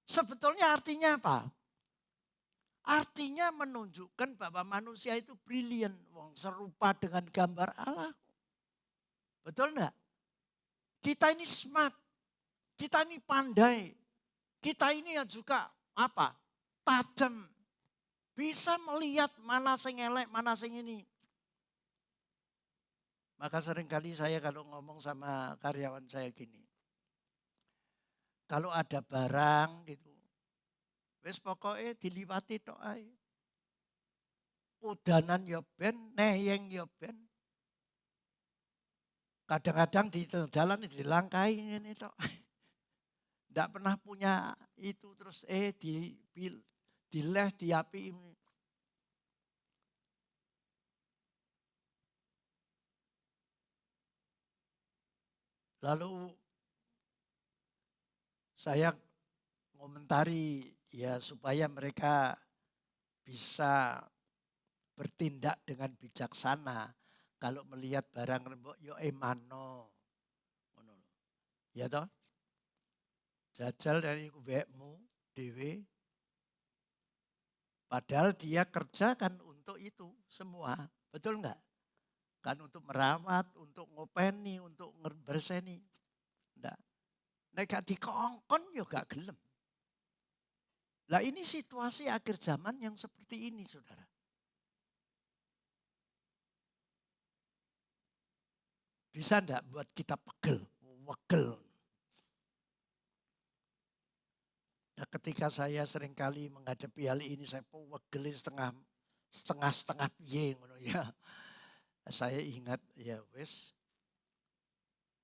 Sebetulnya artinya apa? Artinya menunjukkan bahwa manusia itu brilian, serupa dengan gambar Allah. Betul enggak? Kita ini smart. Kita ini pandai. Kita ini juga apa? Tajam. Bisa melihat mana sing elek, mana sing ini. Maka seringkali saya kalau ngomong sama karyawan saya gini. Kalau ada barang gitu. Wis pokoknya diliwati tok ae. Udanan ya ben, neyeng ya ben. Kadang-kadang di jalan dilangkai ini tok. Tidak pernah punya itu terus dileh diapi ini. Lalu saya komentari ya supaya mereka bisa bertindak dengan bijaksana kalau melihat barang rembok yo emano. Ya toh? Jajal dari kubekmu dewe. Padahal dia kerja kan untuk itu semua. Betul enggak? Kan untuk merawat, untuk ngopeni, untuk ngeberseni. Enggak. Nek gak dikongkon yo gak gelem. Lah ini situasi akhir zaman yang seperti ini, saudara. Bisa enggak buat kita pegel, wegel. Nah, ketika saya seringkali menghadapi hal ini, saya wegel setengah piye ngono ya. Saya ingat ya wis,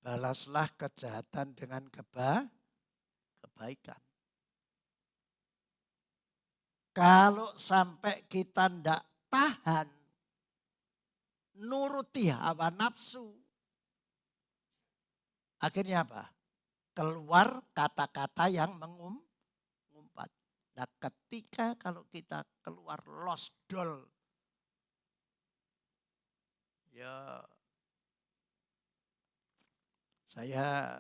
balaslah kejahatan dengan kebaikan. Kalau sampai kita ndak tahan nuruti hawa nafsu, akhirnya apa? Keluar kata-kata yang mengumpat. Nah, ketika kalau kita keluar losdol, ya saya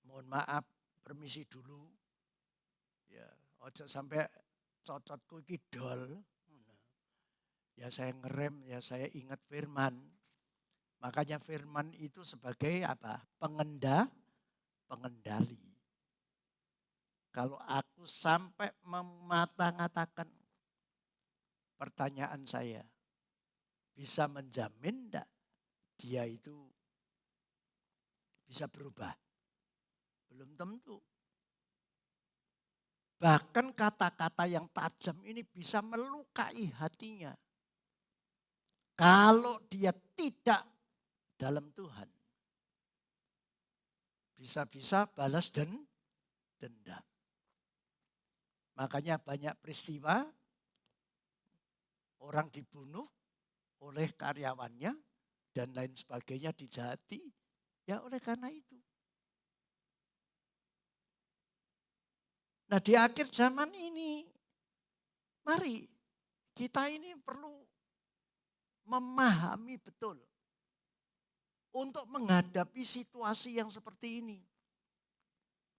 mohon maaf, permisi dulu. Ya, ojo sampai cocotku iki dol. Ya saya ngerem, ya saya ingat firman. Makanya firman itu sebagai apa? Pengendali. Kalau aku sampai memata-ngatakan, pertanyaan saya, bisa menjamin enggak dia itu bisa berubah? Belum tentu. Bahkan kata-kata yang tajam ini bisa melukai hatinya. Kalau dia tidak dalam Tuhan. Bisa-bisa balas dendam. Makanya banyak peristiwa orang dibunuh oleh karyawannya dan lain sebagainya, dijahati. Ya oleh karena itu. Nah, di akhir zaman ini, mari kita ini perlu memahami betul untuk menghadapi situasi yang seperti ini.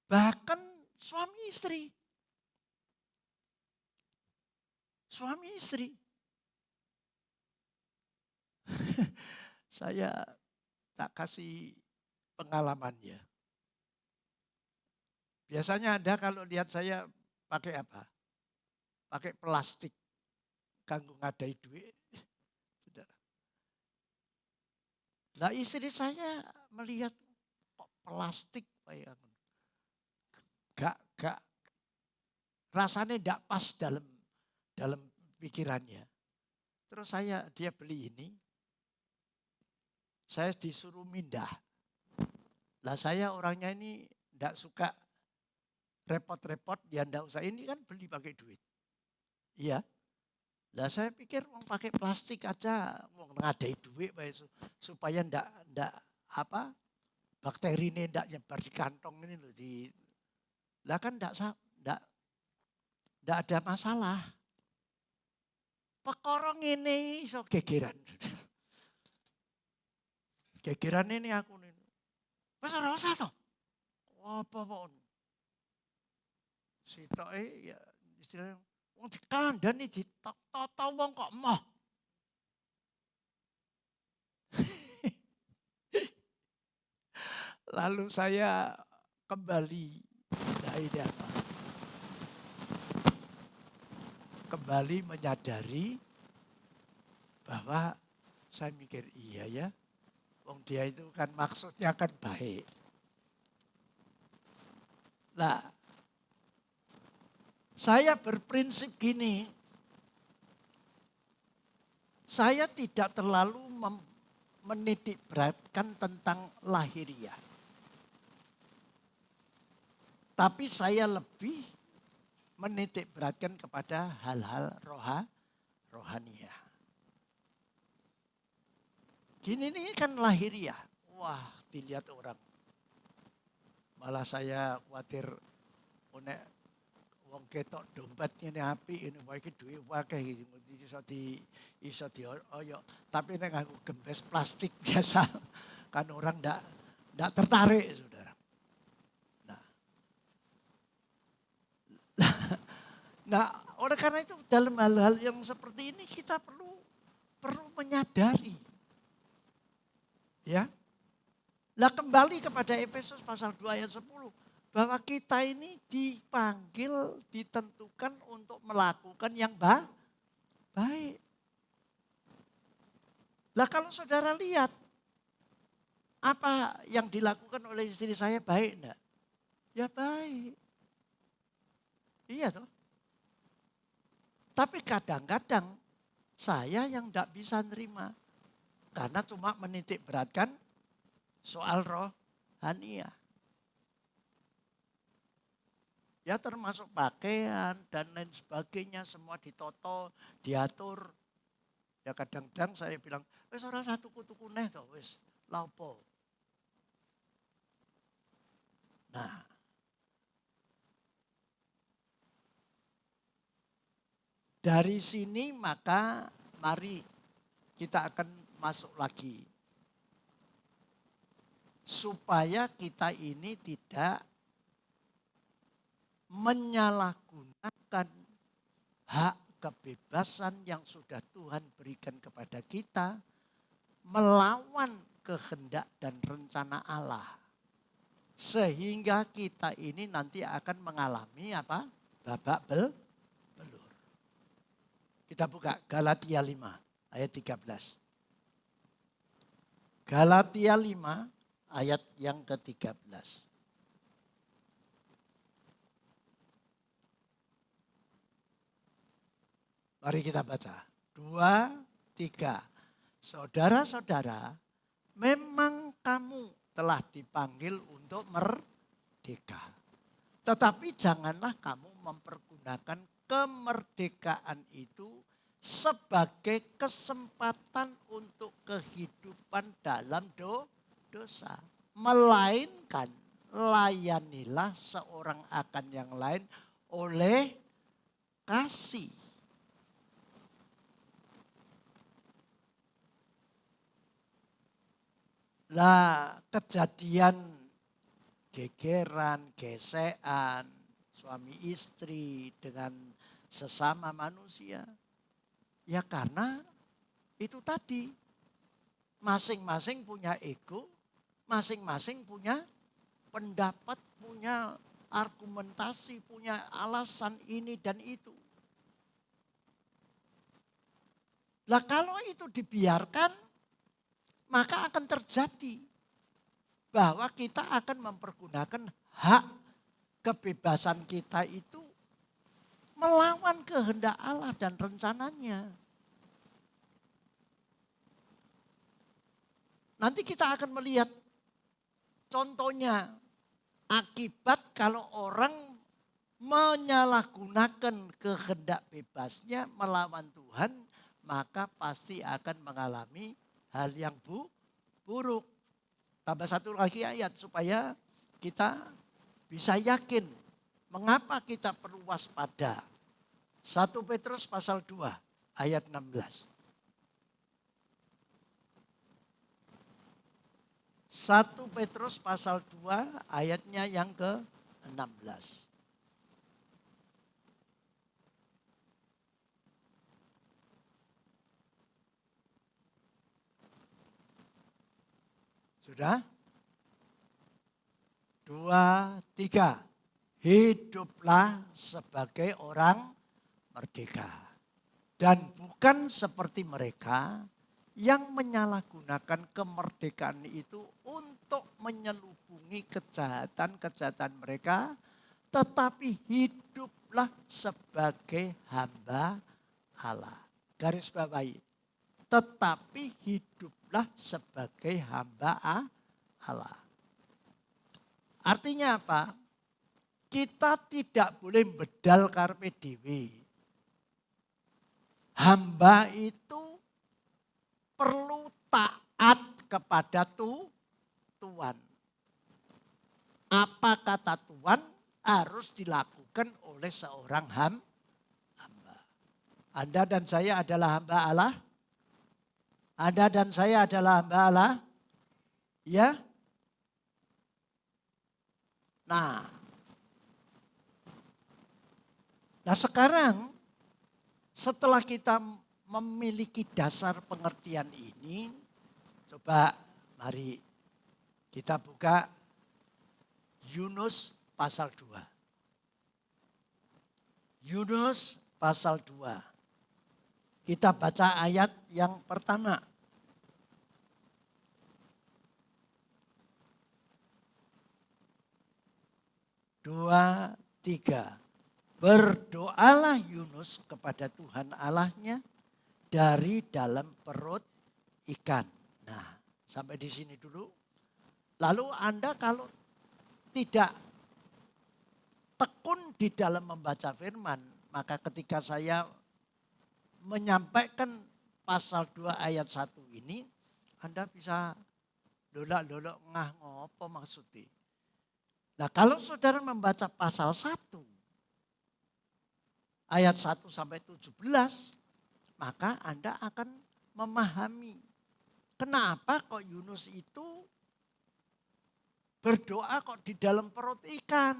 Bahkan suami istri. Suami istri. Saya tak kasih pengalamannya. Biasanya Anda kalau lihat saya pakai apa? Pakai plastik. Kanggo ngadai duit. Nah, istri saya melihat kok plastik kayak gak rasanya tidak pas dalam pikirannya. Terus dia beli ini, saya disuruh mindah. Lah saya orangnya ini tidak suka repot-repot, ya tidak usah, ini kan beli pakai duit. Iya. Lah saya pikir pakai plastik aja, ngadai duit supaya ndak bakteri ini ndak nyebar di kantong ini loh lah kan ndak ada masalah. Pekorong ini iso gegeran. Gegeran ini aku nih. Wes ora usah to. Apa sitoke ya istilahnya wong dikandani ditata wong kok moh. Lalu saya kembali, nah ini apa? Kembali menyadari bahwa saya mikir iya ya, wong dia itu kan maksudnya kan baik. Nah, saya berprinsip gini, saya tidak terlalu menitik beratkan tentang lahiriah. Tapi saya lebih menitik beratkan kepada hal-hal rohaniah. Gini nih kan lahiriah. Wah, dilihat orang. Malah saya khawatir wong ketok dompetnya ini api ini wae duit wae iso di oyo, tapi nek nganggo gembes plastik biasa kan orang ndak tertarik, Saudara. Nah, oleh karena itu dalam hal-hal yang seperti ini kita perlu menyadari. Ya. Lah kembali kepada Efesus pasal 2 ayat 10. Bahwa kita ini dipanggil, ditentukan untuk melakukan yang baik. Lah kalau saudara lihat, apa yang dilakukan oleh istri saya baik enggak? Ya baik. Iya toh. Tapi kadang-kadang saya yang enggak bisa nerima. Karena cuma menitik beratkan soal rohaniah. Ya termasuk pakaian dan lain sebagainya semua ditoto, diatur. Ya kadang-kadang saya bilang, wis ora satu tuku neh to wis laopo. Nah, dari sini maka mari kita akan masuk lagi. Supaya kita ini tidak menyalahgunakan hak kebebasan yang sudah Tuhan berikan kepada kita melawan kehendak dan rencana Allah. Sehingga kita ini nanti akan mengalami apa? Babak belur. Kita buka Galatia 5 ayat 13. Galatia 5 ayat yang ke-13. Mari kita baca. 2, 3. Saudara-saudara, memang kamu telah dipanggil untuk merdeka. Tetapi janganlah kamu mempergunakan kemerdekaan itu sebagai kesempatan untuk kehidupan dalam dosa. Melainkan layanilah seorang akan yang lain oleh kasih. Lah kejadian gegeran, gesekan, suami istri dengan sesama manusia. Ya karena itu tadi masing-masing punya ego, masing-masing punya pendapat, punya argumentasi, punya alasan ini dan itu. Lah kalau itu dibiarkan, maka akan terjadi bahwa kita akan mempergunakan hak kebebasan kita itu melawan kehendak Allah dan rencananya. Nanti kita akan melihat contohnya akibat kalau orang menyalahgunakan kehendak bebasnya melawan Tuhan, maka pasti akan mengalami hal yang buruk. Tambah satu lagi ayat supaya kita bisa yakin mengapa kita perlu waspada. 1 Petrus pasal 2 ayat 16. 1 Petrus pasal 2 ayatnya yang ke-16. Sudah? 2, 3. Hiduplah sebagai orang merdeka. Dan bukan seperti mereka yang menyalahgunakan kemerdekaan itu untuk menyelubungi kejahatan-kejahatan mereka. Tetapi hiduplah sebagai hamba Allah. Garis bawahi. Tetapi hiduplah sebagai hamba Allah. Artinya apa? Kita tidak boleh bedal karpe dewe. Hamba itu perlu taat kepada Tuhan. Apa kata Tuhan harus dilakukan oleh seorang hamba. Anda dan saya adalah hamba Allah. Anda dan saya adalah hamba Allah. Ya. Nah sekarang setelah kita memiliki dasar pengertian ini, coba mari kita buka Yunus pasal 2. Yunus pasal 2. Kita baca ayat yang pertama. Dua, tiga. Berdoalah Yunus kepada Tuhan Allahnya dari dalam perut ikan. Nah, sampai di sini dulu. Lalu Anda kalau tidak tekun di dalam membaca firman, maka ketika saya menyampaikan pasal 2 ayat 1 ini, Anda bisa lolak-lolak ngah ngopo maksudnya. Nah, kalau saudara membaca pasal 1 ayat 1 sampai 17, maka Anda akan memahami kenapa kok Yunus itu berdoa kok di dalam perut ikan.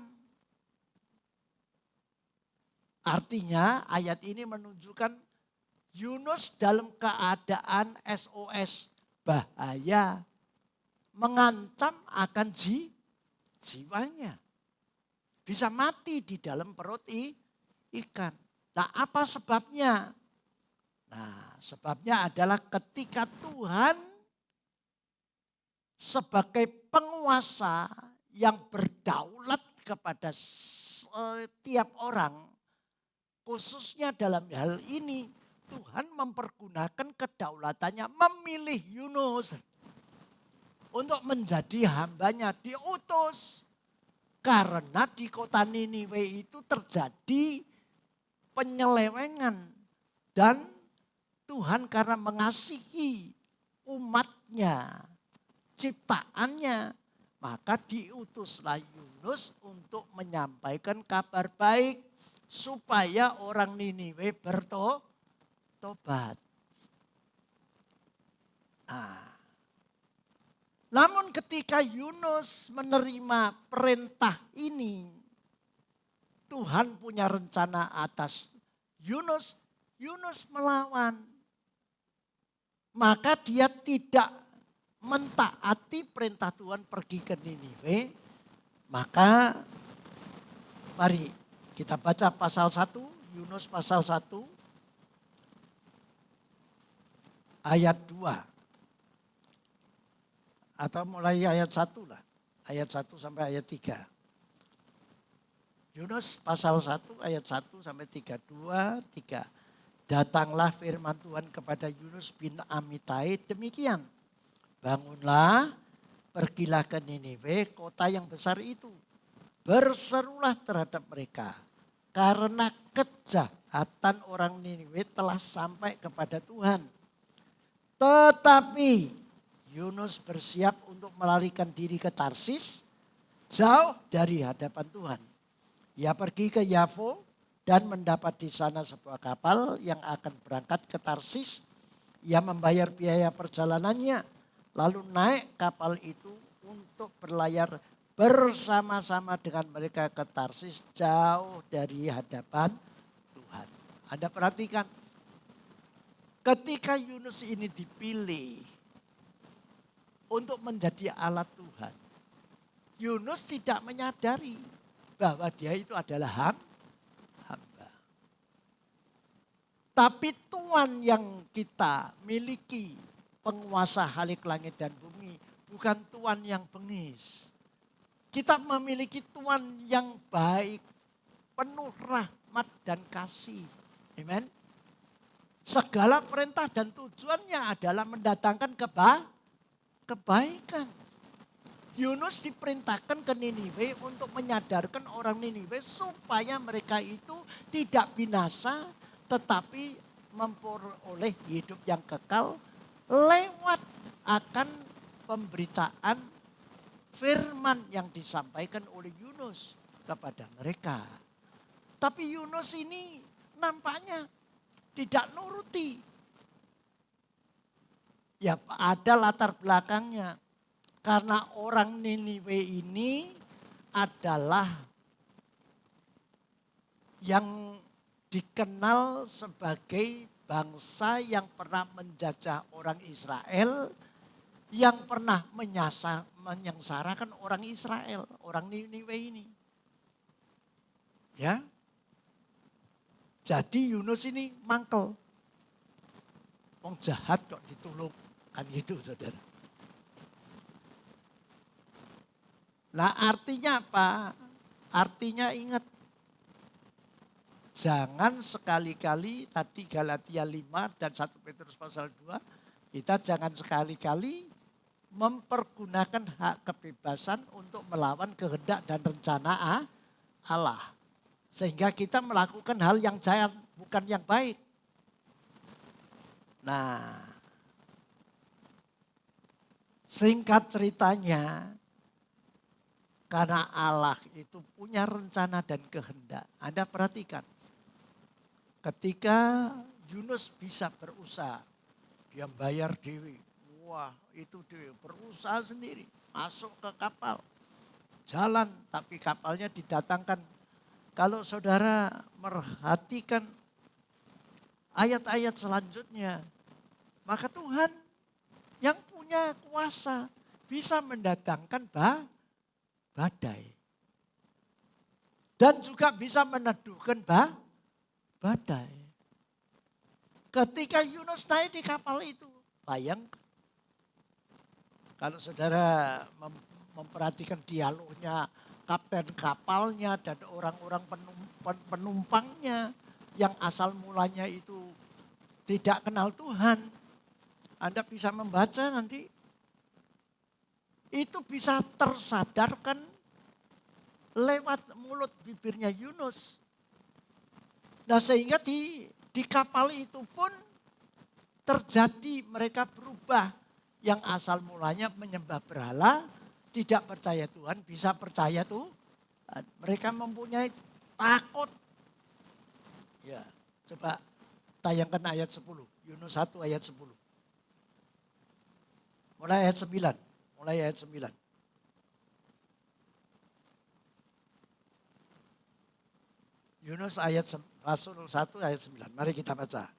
Artinya ayat ini menunjukkan Yunus dalam keadaan SOS, bahaya, mengancam akan jiwanya. Bisa mati di dalam perut ikan. Nah, apa sebabnya? Nah, sebabnya adalah ketika Tuhan sebagai penguasa yang berdaulat kepada setiap orang, khususnya dalam hal ini Tuhan mempergunakan kedaulatannya memilih Yunus untuk menjadi hambanya, diutus. Karena di kota Niniwe itu terjadi penyelewengan. Dan Tuhan karena mengasihi umatnya, ciptaannya, maka diutuslah Yunus untuk menyampaikan kabar baik supaya orang Niniwe bertobat. Nah, namun ketika Yunus menerima perintah ini, Tuhan punya rencana atas Yunus. Yunus melawan. Maka dia tidak mentaati perintah Tuhan pergi ke Niniwe. Maka mari kita baca pasal 1, Yunus pasal 1 ayat 2. Atau mulai ayat 1 lah. Ayat 1 sampai ayat 3. Yunus pasal 1 ayat 1 sampai 3. 2, 3. Datanglah firman Tuhan kepada Yunus bin Amitai demikian. Bangunlah, pergilah ke Niniwe, kota yang besar itu. Berserulah terhadap mereka. Karena kejahatan orang Niniwe telah sampai kepada Tuhan. Tetapi Yunus bersiap untuk melarikan diri ke Tarsis, jauh dari hadapan Tuhan. Ia pergi ke Yafo dan mendapat di sana sebuah kapal yang akan berangkat ke Tarsis. Ia membayar biaya perjalanannya, lalu naik kapal itu untuk berlayar bersama-sama dengan mereka ke Tarsis, jauh dari hadapan Tuhan. Anda perhatikan, ketika Yunus ini dipilih untuk menjadi alat Tuhan, Yunus tidak menyadari bahwa dia itu adalah hamba. Tapi Tuhan yang kita miliki, penguasa halik langit dan bumi, bukan Tuhan yang bengis. Kita memiliki Tuhan yang baik, penuh rahmat dan kasih. Amen. Segala perintah dan tujuannya adalah mendatangkan kebaikan. Yunus diperintahkan ke Niniwe untuk menyadarkan orang Niniwe supaya mereka itu tidak binasa tetapi memperoleh hidup yang kekal lewat akan pemberitaan firman yang disampaikan oleh Yunus kepada mereka. Tapi Yunus ini nampaknya tidak nuruti. Ya, ada latar belakangnya. Karena orang Niniwe ini adalah yang dikenal sebagai bangsa yang pernah menjajah orang Israel, yang pernah menyengsarakan orang Israel, orang Niniwe ini. Ya. Jadi Yunus ini mangkel. Wong jahat kok ditulung. Kan gitu saudara. Nah artinya apa? Artinya ingat. Jangan sekali-kali tadi Galatia 5 dan 1 Petrus pasal 2. Kita jangan sekali-kali mempergunakan hak kebebasan untuk melawan kehendak dan rencana Allah. Sehingga kita melakukan hal yang jahat, bukan yang baik. Nah, singkat ceritanya, karena Allah itu punya rencana dan kehendak. Anda perhatikan, ketika Yunus bisa berusaha, dia bayar dewi. Wah itu dewi, berusaha sendiri, masuk ke kapal. Jalan, tapi kapalnya didatangkan. Kalau saudara merhatikan ayat-ayat selanjutnya, maka Tuhan yang punya kuasa bisa mendatangkan badai. Dan juga bisa meneduhkan badai. Ketika Yunus naik di kapal itu, bayangkan. Kalau saudara memperhatikan dialognya kapten kapalnya dan orang-orang penumpangnya yang asal mulanya itu tidak kenal Tuhan. Anda bisa membaca nanti. Itu bisa tersadarkan lewat mulut bibirnya Yunus. Nah sehingga di kapal itu pun terjadi mereka berubah. Yang asal mulanya menyembah berhala, tidak percaya Tuhan, bisa percaya Tuhan. Mereka mempunyai takut. Ya, coba tayangkan ayat 10. Yunus 1 ayat 10. Mulai ayat 9. Mulai ayat 9. Yunus pasal 1 ayat 9. Mari kita baca.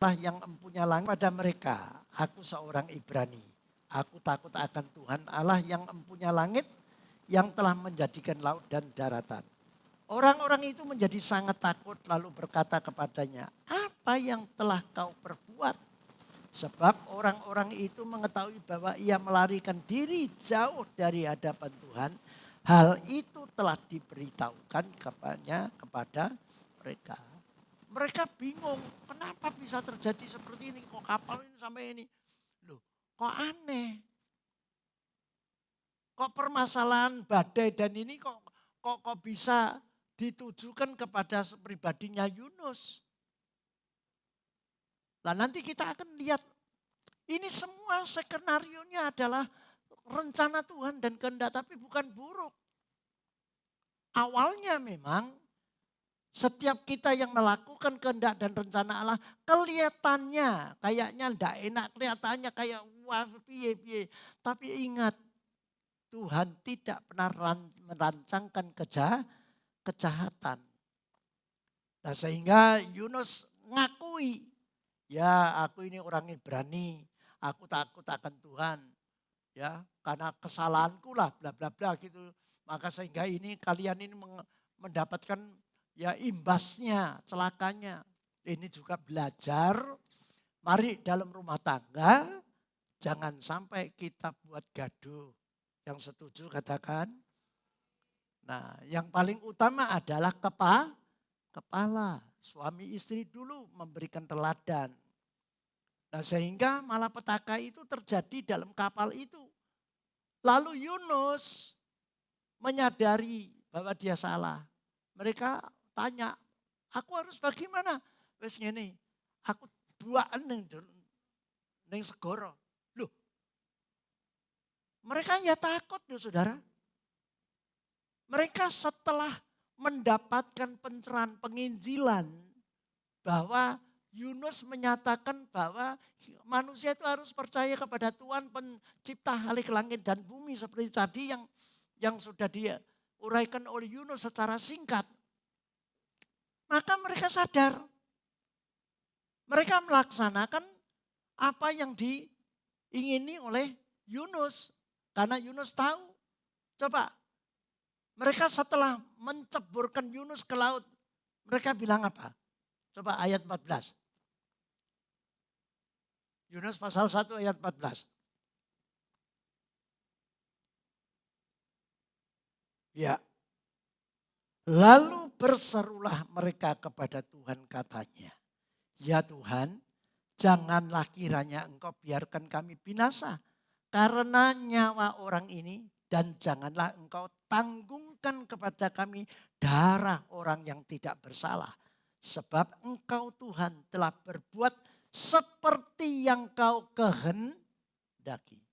Allah yang empunya langit pada mereka. Aku seorang Ibrani. Aku takut akan Tuhan Allah yang empunya langit. Yang telah menjadikan laut dan daratan. Orang-orang itu menjadi sangat takut lalu berkata kepadanya. Apa yang telah kau perbuat? Sebab orang-orang itu mengetahui bahwa ia melarikan diri jauh dari hadapan Tuhan. Hal itu telah diberitahukan kepada mereka. Mereka bingung, kenapa bisa terjadi seperti ini? Kok kapal ini sampai ini? Loh, kok aneh? Kok permasalahan badai dan ini kok bisa ditujukan kepada pribadinya Yunus? Nah nanti kita akan lihat, ini semua skenarionya adalah rencana Tuhan dan kehendak, tapi bukan buruk. Awalnya memang setiap kita yang melakukan kehendak dan rencana Allah, kelihatannya kayaknya tidak enak, kelihatannya kayak wah piye. Tapi ingat, Tuhan tidak pernah merancangkan kejahatan. Nah sehingga Yunus ngakui, ya aku ini orang Ibrani, aku takut akan Tuhan. Ya, karena kesalahanku lah bla bla bla gitu. Maka sehingga ini kalian ini mendapatkan ya imbasnya, celakanya. Ini juga belajar, mari dalam rumah tangga jangan sampai kita buat gaduh. Yang setuju katakan. Nah yang paling utama adalah kepala. Suami istri dulu memberikan teladan. Nah sehingga malapetaka itu terjadi dalam kapal itu. Lalu Yunus menyadari bahwa dia salah. Mereka tanya, aku harus bagaimana? Wes ngene, aku duaan ning segara. Loh. Mereka ya takut loh saudara. Mereka setelah mendapatkan pencerahan penginjilan bahwa Yunus menyatakan bahwa manusia itu harus percaya kepada Tuhan pencipta langit dan bumi seperti tadi yang sudah diuraikan oleh Yunus secara singkat. Maka mereka sadar. Mereka melaksanakan apa yang diingini oleh Yunus. Karena Yunus tahu. Coba Mereka setelah menceburkan Yunus ke laut, mereka bilang apa? Coba ayat 14. Yunus pasal 1 ayat 14. Ya. Lalu berserulah mereka kepada Tuhan, katanya, ya Tuhan, janganlah kiranya Engkau biarkan kami binasa karena nyawa orang ini, dan janganlah Engkau tanggungkan kepada kami darah orang yang tidak bersalah. Sebab Engkau Tuhan telah berbuat seperti yang Kau kehendaki.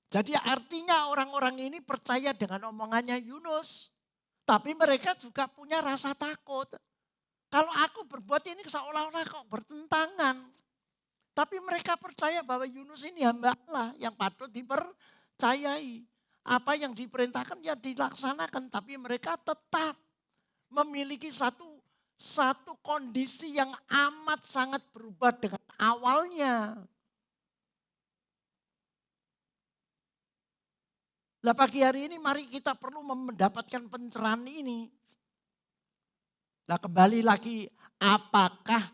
Jadi artinya orang-orang ini percaya dengan omongannya Yunus. Tapi mereka juga punya rasa takut. Kalau aku berbuat ini seolah-olah kok bertentangan. Tapi mereka percaya bahwa Yunus ini hamba Allah yang patut dipercayai. Apa yang diperintahkan ya dilaksanakan. Tapi mereka tetap memiliki satu kondisi yang amat sangat berubah dengan awalnya. Nah pagi hari ini mari kita perlu mendapatkan pencerahan ini. Nah kembali lagi, apakah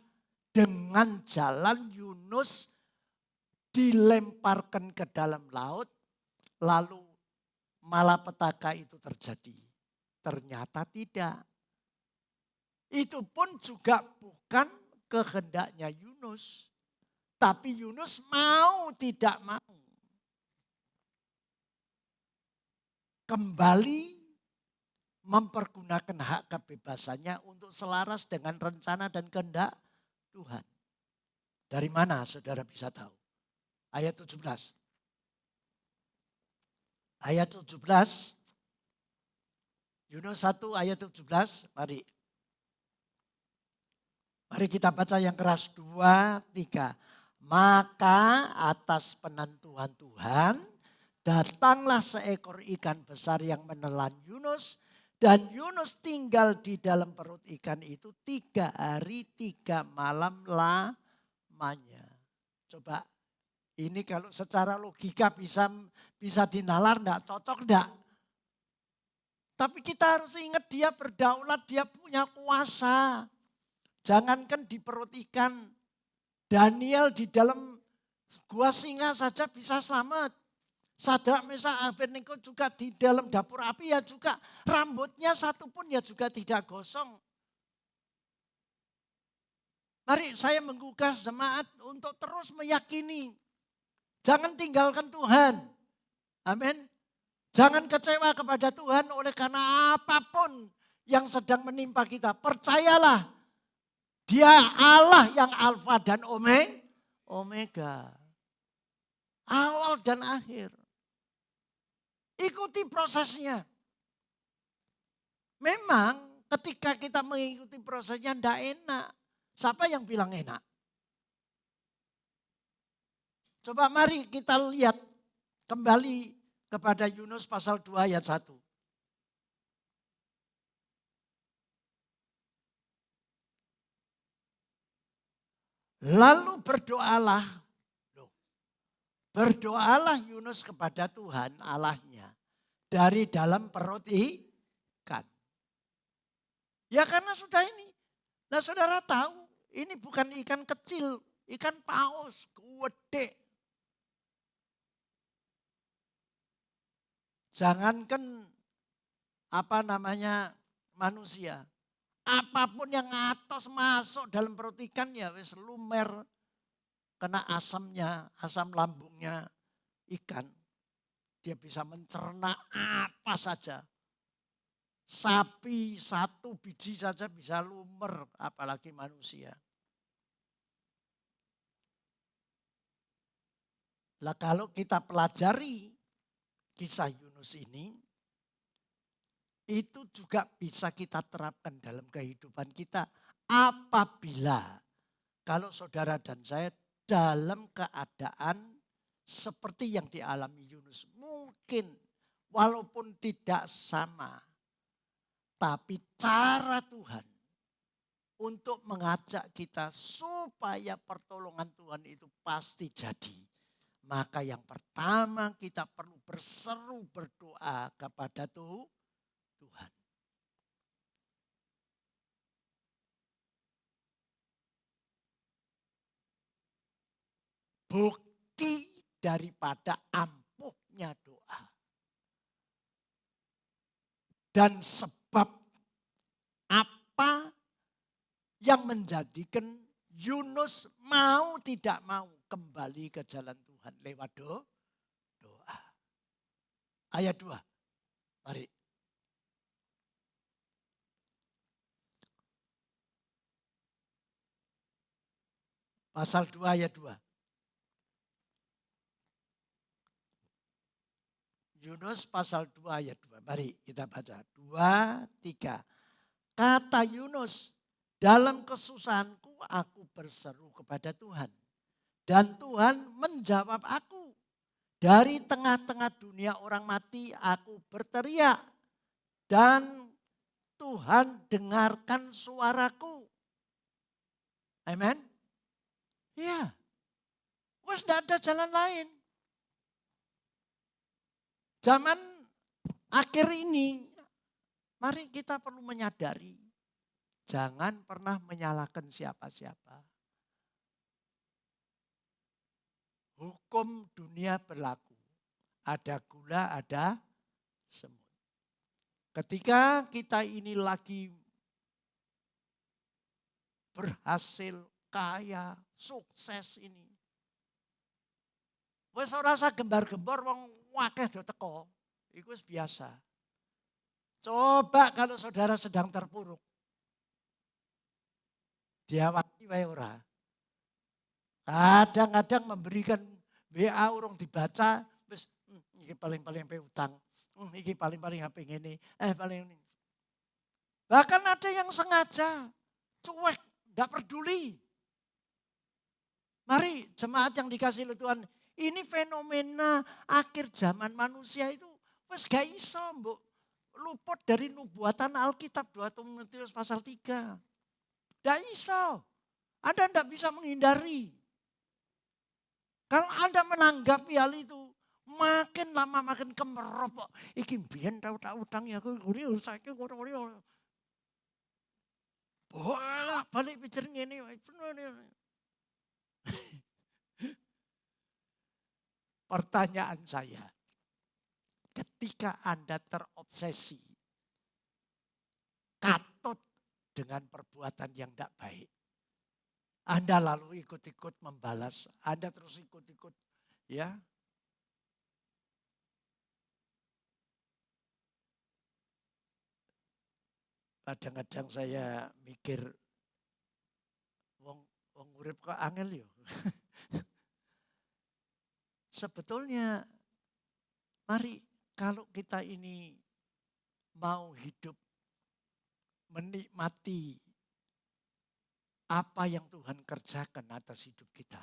dengan jalan Yunus dilemparkan ke dalam laut lalu malapetaka itu terjadi? Ternyata tidak. Itu pun juga bukan kehendaknya Yunus. Tapi Yunus mau tidak mau kembali mempergunakan hak kebebasannya untuk selaras dengan rencana dan kehendak Tuhan. Dari mana saudara bisa tahu? Ayat 17. Ayat 17. Yunus 1 ayat 17. Mari. Mari kita baca yang keras. 2, 3. Maka atas penentuan Tuhan datanglah seekor ikan besar yang menelan Yunus. Dan Yunus tinggal di dalam perut ikan itu 3 hari 3 malam lamanya. Coba ini kalau secara logika bisa dinalar enggak, cocok enggak? Tapi kita harus ingat dia berdaulat, dia punya kuasa. Jangankan di perut ikan, Daniel di dalam gua singa saja bisa selamat. Sadrak, Mesak, Abednego juga di dalam dapur api ya juga rambutnya satu pun ya juga tidak gosong. Mari saya menggugah jemaat untuk terus meyakini. Jangan tinggalkan Tuhan. Amin. Jangan kecewa kepada Tuhan oleh karena apapun yang sedang menimpa kita. Percayalah, Dia Allah yang Alfa dan Omega. Awal dan akhir. Ikuti prosesnya. Memang ketika kita mengikuti prosesnya tidak enak. Siapa yang bilang enak? Coba mari kita lihat kembali kepada Yunus pasal 2 ayat 1. Lalu berdoalah. Berdoalah Yunus kepada Tuhan Allahnya dari dalam perut ikan. Ya karena sudah ini. Nah saudara tahu ini bukan ikan kecil, ikan paus, gede. Jangankan manusia. Apapun yang atas masuk dalam perut ikan ya wis lumer. Kena asamnya, asam lambungnya ikan. Dia bisa mencerna apa saja. Sapi 1 biji saja bisa lumer, apalagi manusia. Lah kalau kita pelajari kisah Yunus ini, itu juga bisa kita terapkan dalam kehidupan kita. Apabila kalau saudara dan saya dalam keadaan seperti yang dialami Yunus. Mungkin walaupun tidak sama. Tapi cara Tuhan untuk mengajak kita supaya pertolongan Tuhan itu pasti jadi. Maka yang pertama kita perlu berseru berdoa kepada Tuhan. Bukti daripada ampuhnya doa. Dan sebab apa yang menjadikan Yunus mau tidak mau kembali ke jalan Tuhan lewat doa. Ayat 2. Mari. Pasal 2 ayat 2. Yunus pasal 2 ayat 2. Mari kita baca. 2, 3. Kata Yunus, dalam kesusahanku aku berseru kepada Tuhan. Dan Tuhan menjawab aku. Dari tengah-tengah dunia orang mati aku berteriak. Dan Tuhan dengarkan suaraku. Amen. Ya. Wes tidak ada jalan lain. Zaman akhir ini, mari kita perlu menyadari, jangan pernah menyalahkan siapa-siapa. Hukum dunia berlaku. Ada gula, ada semut. Ketika kita ini lagi berhasil, kaya, sukses ini. Wes ora usah gembar-gembor wong wakeh do teko. Iku wis biasa. Coba kalau saudara sedang terpuruk. Diawaki wae ora. Kadang-kadang memberikan WA urung dibaca, wis iki paling-paling pe utang. Iki paling-paling HP ngene, paling ini. Bahkan ada yang sengaja cuek, enggak peduli. Mari jemaat yang dikasih oleh Tuhan, ini fenomena akhir zaman manusia itu wis gak iso mbok luput dari nubuatan Alkitab 2 Timotius pasal 3. Gak iso. Anda tidak bisa menghindari. Kalau Anda menanggapi hal itu, makin lama makin kemerop. Iki biyen tau utang ya aku saiki ngono. Bola balik pikir ngene. Pertanyaan saya, ketika Anda terobsesi, katut dengan perbuatan yang tidak baik, Anda lalu ikut-ikut membalas, Anda terus ikut-ikut, ya. Kadang-kadang saya mikir, wong urip kok angel yo. Sebetulnya, mari kalau kita ini mau hidup menikmati apa yang Tuhan kerjakan atas hidup kita.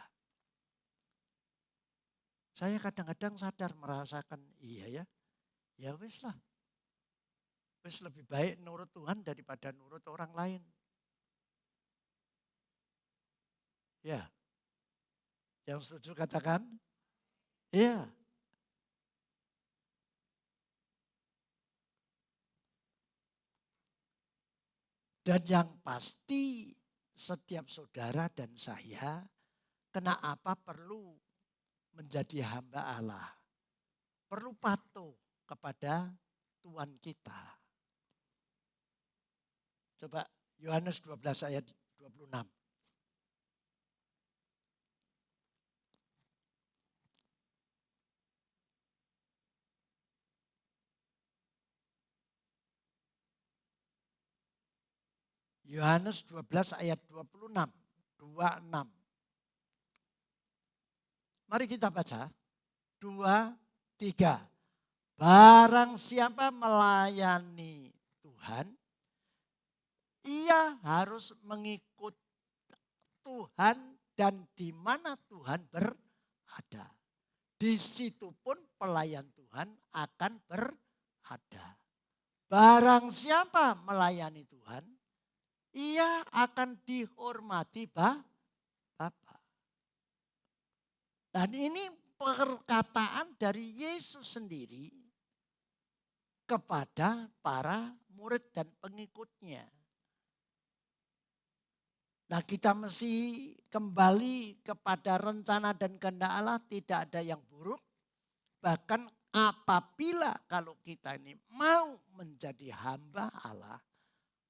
Saya kadang-kadang sadar merasakan, iya ya, ya wis lah. Wis lebih baik nurut Tuhan daripada nurut orang lain. Ya, yang setuju katakan, iya. Dan yang pasti setiap saudara dan saya kenapa perlu menjadi hamba Allah. Perlu patuh kepada Tuhan kita. Coba Yohanes 12 ayat 26. Yohanes 12 ayat 26. 26. Mari kita baca. 2, 3. Barang siapa melayani Tuhan, ia harus mengikut Tuhan dan di mana Tuhan berada. Di situ pun pelayan Tuhan akan berada. Barang siapa melayani Tuhan, ia akan dihormati Bapa. Dan ini perkataan dari Yesus sendiri kepada para murid dan pengikutnya. Nah, kita mesti kembali kepada rencana dan kehendak Allah, tidak ada yang buruk. Bahkan apabila kalau kita ini mau menjadi hamba Allah,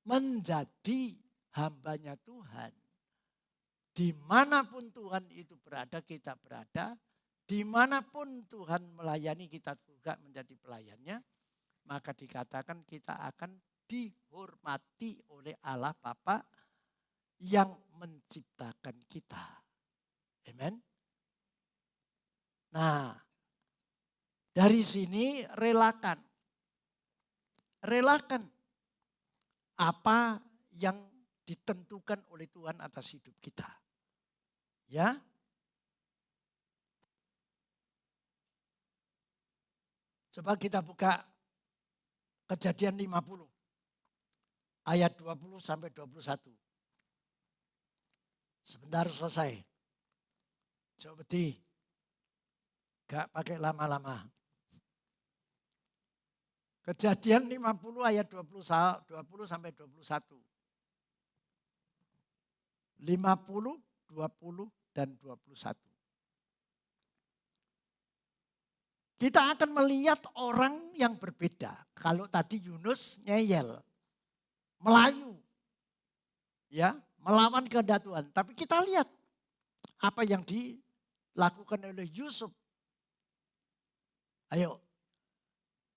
menjadi hambanya Tuhan. Dimanapun Tuhan itu berada, kita berada. Dimanapun Tuhan melayani, kita juga menjadi pelayannya. Maka dikatakan kita akan dihormati oleh Allah Bapa yang menciptakan kita. Amen. Nah, dari sini relakan. Relakan apa yang ditentukan oleh Tuhan atas hidup kita. Ya. Coba kita buka Kejadian 50 ayat 20 sampai 21. Sebentar selesai. Coba gak pakai lama-lama. Kejadian 50 ayat 20 sampai 21. 50, 20 dan 21. Kita akan melihat orang yang berbeda. Kalau tadi Yunus ngeyel, Melayu, ya, melawan kehendak Tuhan. Tapi kita lihat apa yang dilakukan oleh Yusuf. Ayo,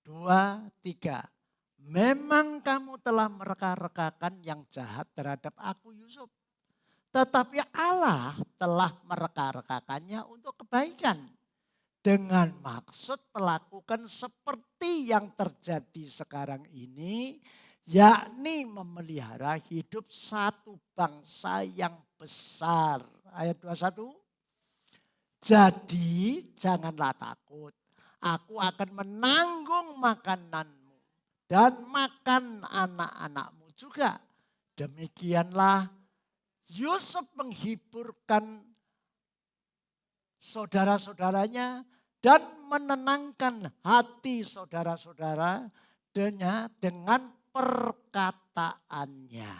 2, 3. Memang kamu telah mereka-rekakan yang jahat terhadap aku Yusuf. Tetapi Allah telah mereka-rekakannya untuk kebaikan. Dengan maksud melakukan seperti yang terjadi sekarang ini. Yakni memelihara hidup satu bangsa yang besar. Ayat 21. Jadi janganlah takut. Aku akan menanggung makananmu dan makan anak-anakmu juga. Demikianlah Yusuf menghiburkan saudara-saudaranya dan menenangkan hati saudara-saudara dengan perkataannya.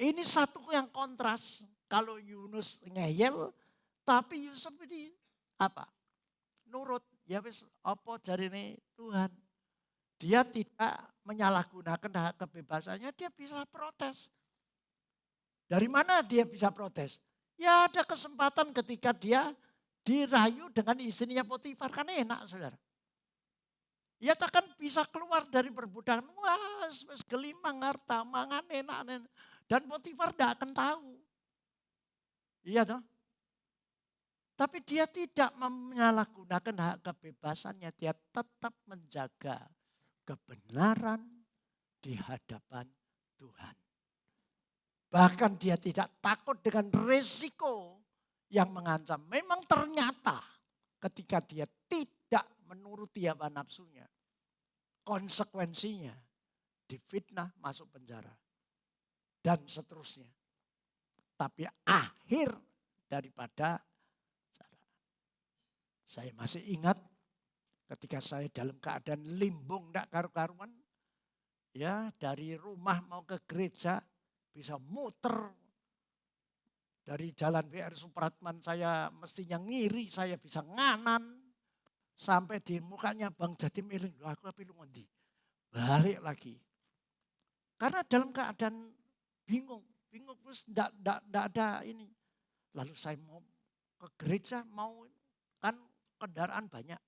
Ini satu yang kontras. Kalau Yunus ngeyel, tapi Yusuf ini apa? Nurut. Ya wis apa jarine Tuhan. Dia tidak menyalahgunakan hak kebebasannya, dia bisa protes. Dari mana dia bisa protes? Ya ada kesempatan ketika dia dirayu dengan istrinya Potifar. Kan enak saudara. Ya takkan bisa keluar dari perbudakan. Wah gelimang harta mangan enak. Dan Potifar tidak akan tahu. Iya toh. Tapi dia tidak menyalahgunakan hak kebebasannya. Dia tetap menjaga kebenaran di hadapan Tuhan. Bahkan dia tidak takut dengan risiko yang mengancam. Memang ternyata ketika dia tidak menuruti hawa nafsunya, konsekuensinya difitnah, masuk penjara, dan seterusnya. Tapi akhir daripada, saya masih ingat ketika saya dalam keadaan limbung tidak karu-karuan, ya dari rumah mau ke gereja, bisa muter dari jalan WR Supratman, saya mestinya ngiri, saya bisa nganan. Sampai di mukanya Bang Jatim eling, aku pilih ngondi. Balik lagi. Karena dalam keadaan bingung terus enggak ada ini. Lalu saya mau ke gereja, mau kan kendaraan banyak.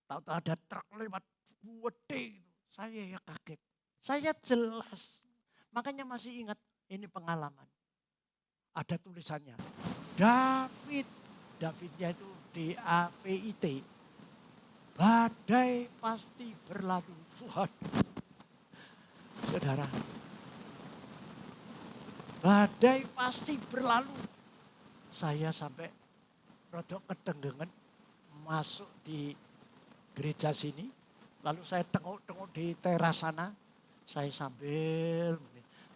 Tahu-tahu ada truk lewat, gede gitu. Saya ya kaget. Saya jelas. Makanya masih ingat ini pengalaman. Ada tulisannya. Davidnya itu DAVIT. Badai pasti berlalu. Waduh. Saudara. Badai pasti berlalu. Saya sampai rodok kedenggengan masuk di gereja sini. Lalu saya tengok-tengok di teras sana. Saya sambil,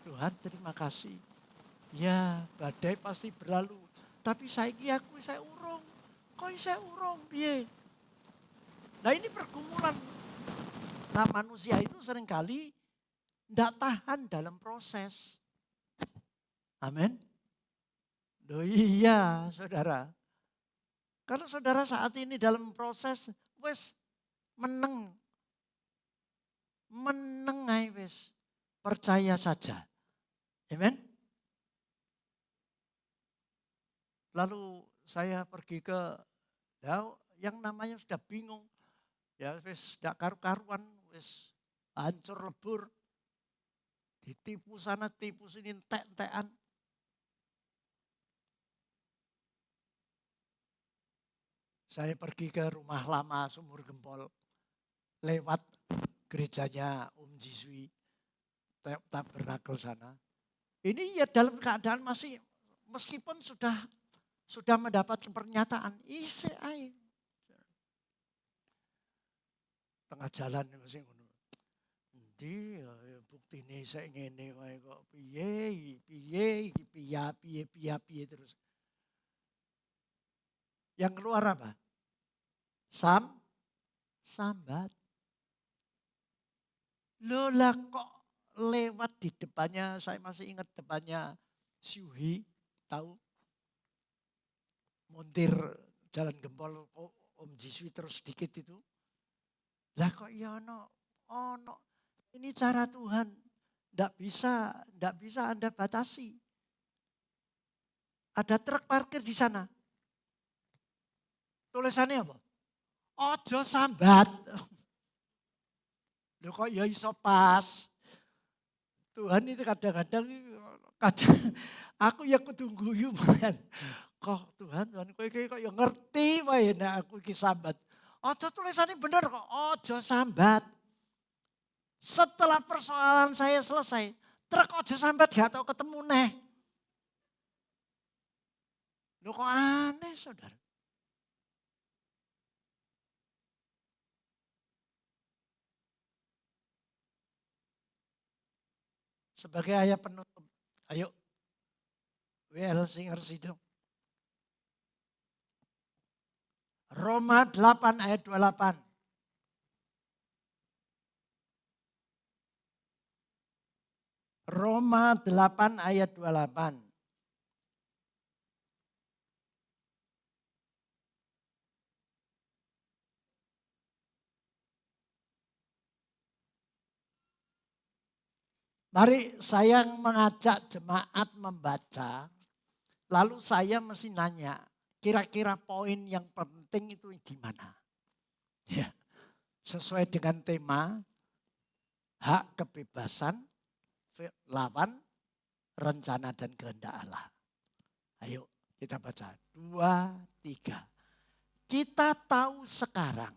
Tuhan terima kasih. Ya badai pasti berlalu. Tapi saya urung. Kok saya urung? Piye? Nah ini pergumulan Nah, manusia itu seringkali tidak tahan dalam proses. Amin. Loh iya, saudara. Kalau saudara saat ini dalam proses, wes meneng. Meneng ae wes. Percaya saja. Amin. Lalu saya pergi ke yang namanya sudah bingung. Ya wes tidak karu-karuan, wes hancur lebur. Ditipu sana, tipu sini, entek-entekan. Saya pergi ke rumah lama Sumur Gempol. Lewat gerejanya Jiswi. Tabernakel sana. Ini ya dalam keadaan masih, meskipun sudah mendapat pernyataan. Isi air. Tengah jalan masih ngono. Endi bukti ini saya ngene wae kok piye terus. Yang keluar apa? Sambat. Lola kok lewat di depannya, saya masih ingat depannya Syuhi, tahu? Montir Jalan Gempol Jiswi terus sedikit itu. Lah kok ya ono. Ini cara Tuhan. Enggak bisa Anda batasi. Ada truk parkir di sana. Tulisannya apa? Ojo sambat. Loh kok ya iso pas. Tuhan itu kadang aku ya kudu guyu banget. Kok Tuhan kok ya ngerti wae nek aku iki sambat. Ojo tulisannya bener kok, ojo sambat. Setelah persoalan saya selesai, truk ojo sambat gak tau ketemu neh. Loh kok aneh saudara. Sebagai ayat penutup, ayo WL Singers hidup. Roma 8 ayat 28. Roma 8 ayat 28. Mari saya mengajak jemaat membaca, lalu saya mesti nanya, kira-kira poin yang penting itu di mana? Ya, sesuai dengan tema hak kebebasan lawan rencana dan kehendak Allah. Ayo kita baca 2, 3. Kita tahu sekarang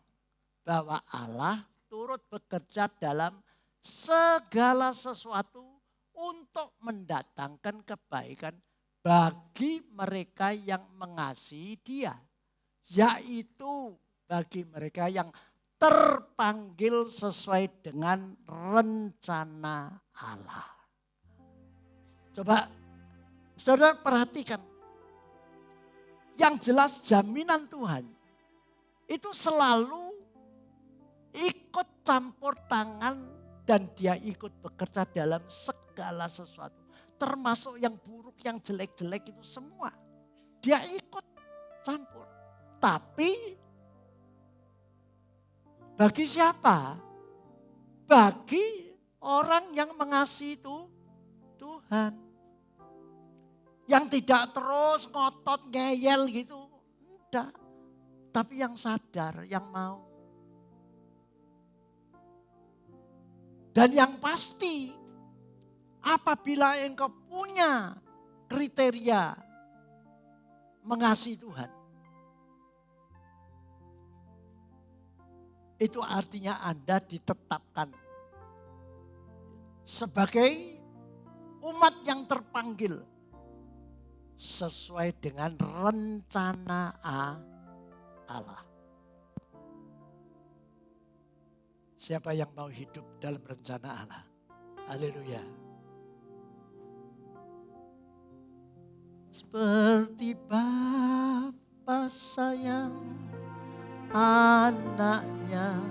bahwa Allah turut bekerja dalam segala sesuatu untuk mendatangkan kebaikan bagi mereka yang mengasihi Dia, yaitu bagi mereka yang terpanggil sesuai dengan rencana Allah. Coba saudara perhatikan, yang jelas jaminan Tuhan itu selalu ikut campur tangan dan Dia ikut bekerja dalam segala sesuatu. Termasuk yang buruk, yang jelek-jelek itu semua. Dia ikut campur. Tapi bagi siapa? Bagi orang yang mengasihi itu Tuhan. Yang tidak terus ngotot, ngeyel gitu. Enggak. Tapi yang sadar, yang mau. Dan yang pasti, apabila engkau punya kriteria mengasihi Tuhan, itu artinya Anda ditetapkan sebagai umat yang terpanggil sesuai dengan rencana Allah. Siapa yang mau hidup dalam rencana Allah? Haleluya. Seperti Bapa sayang anaknya,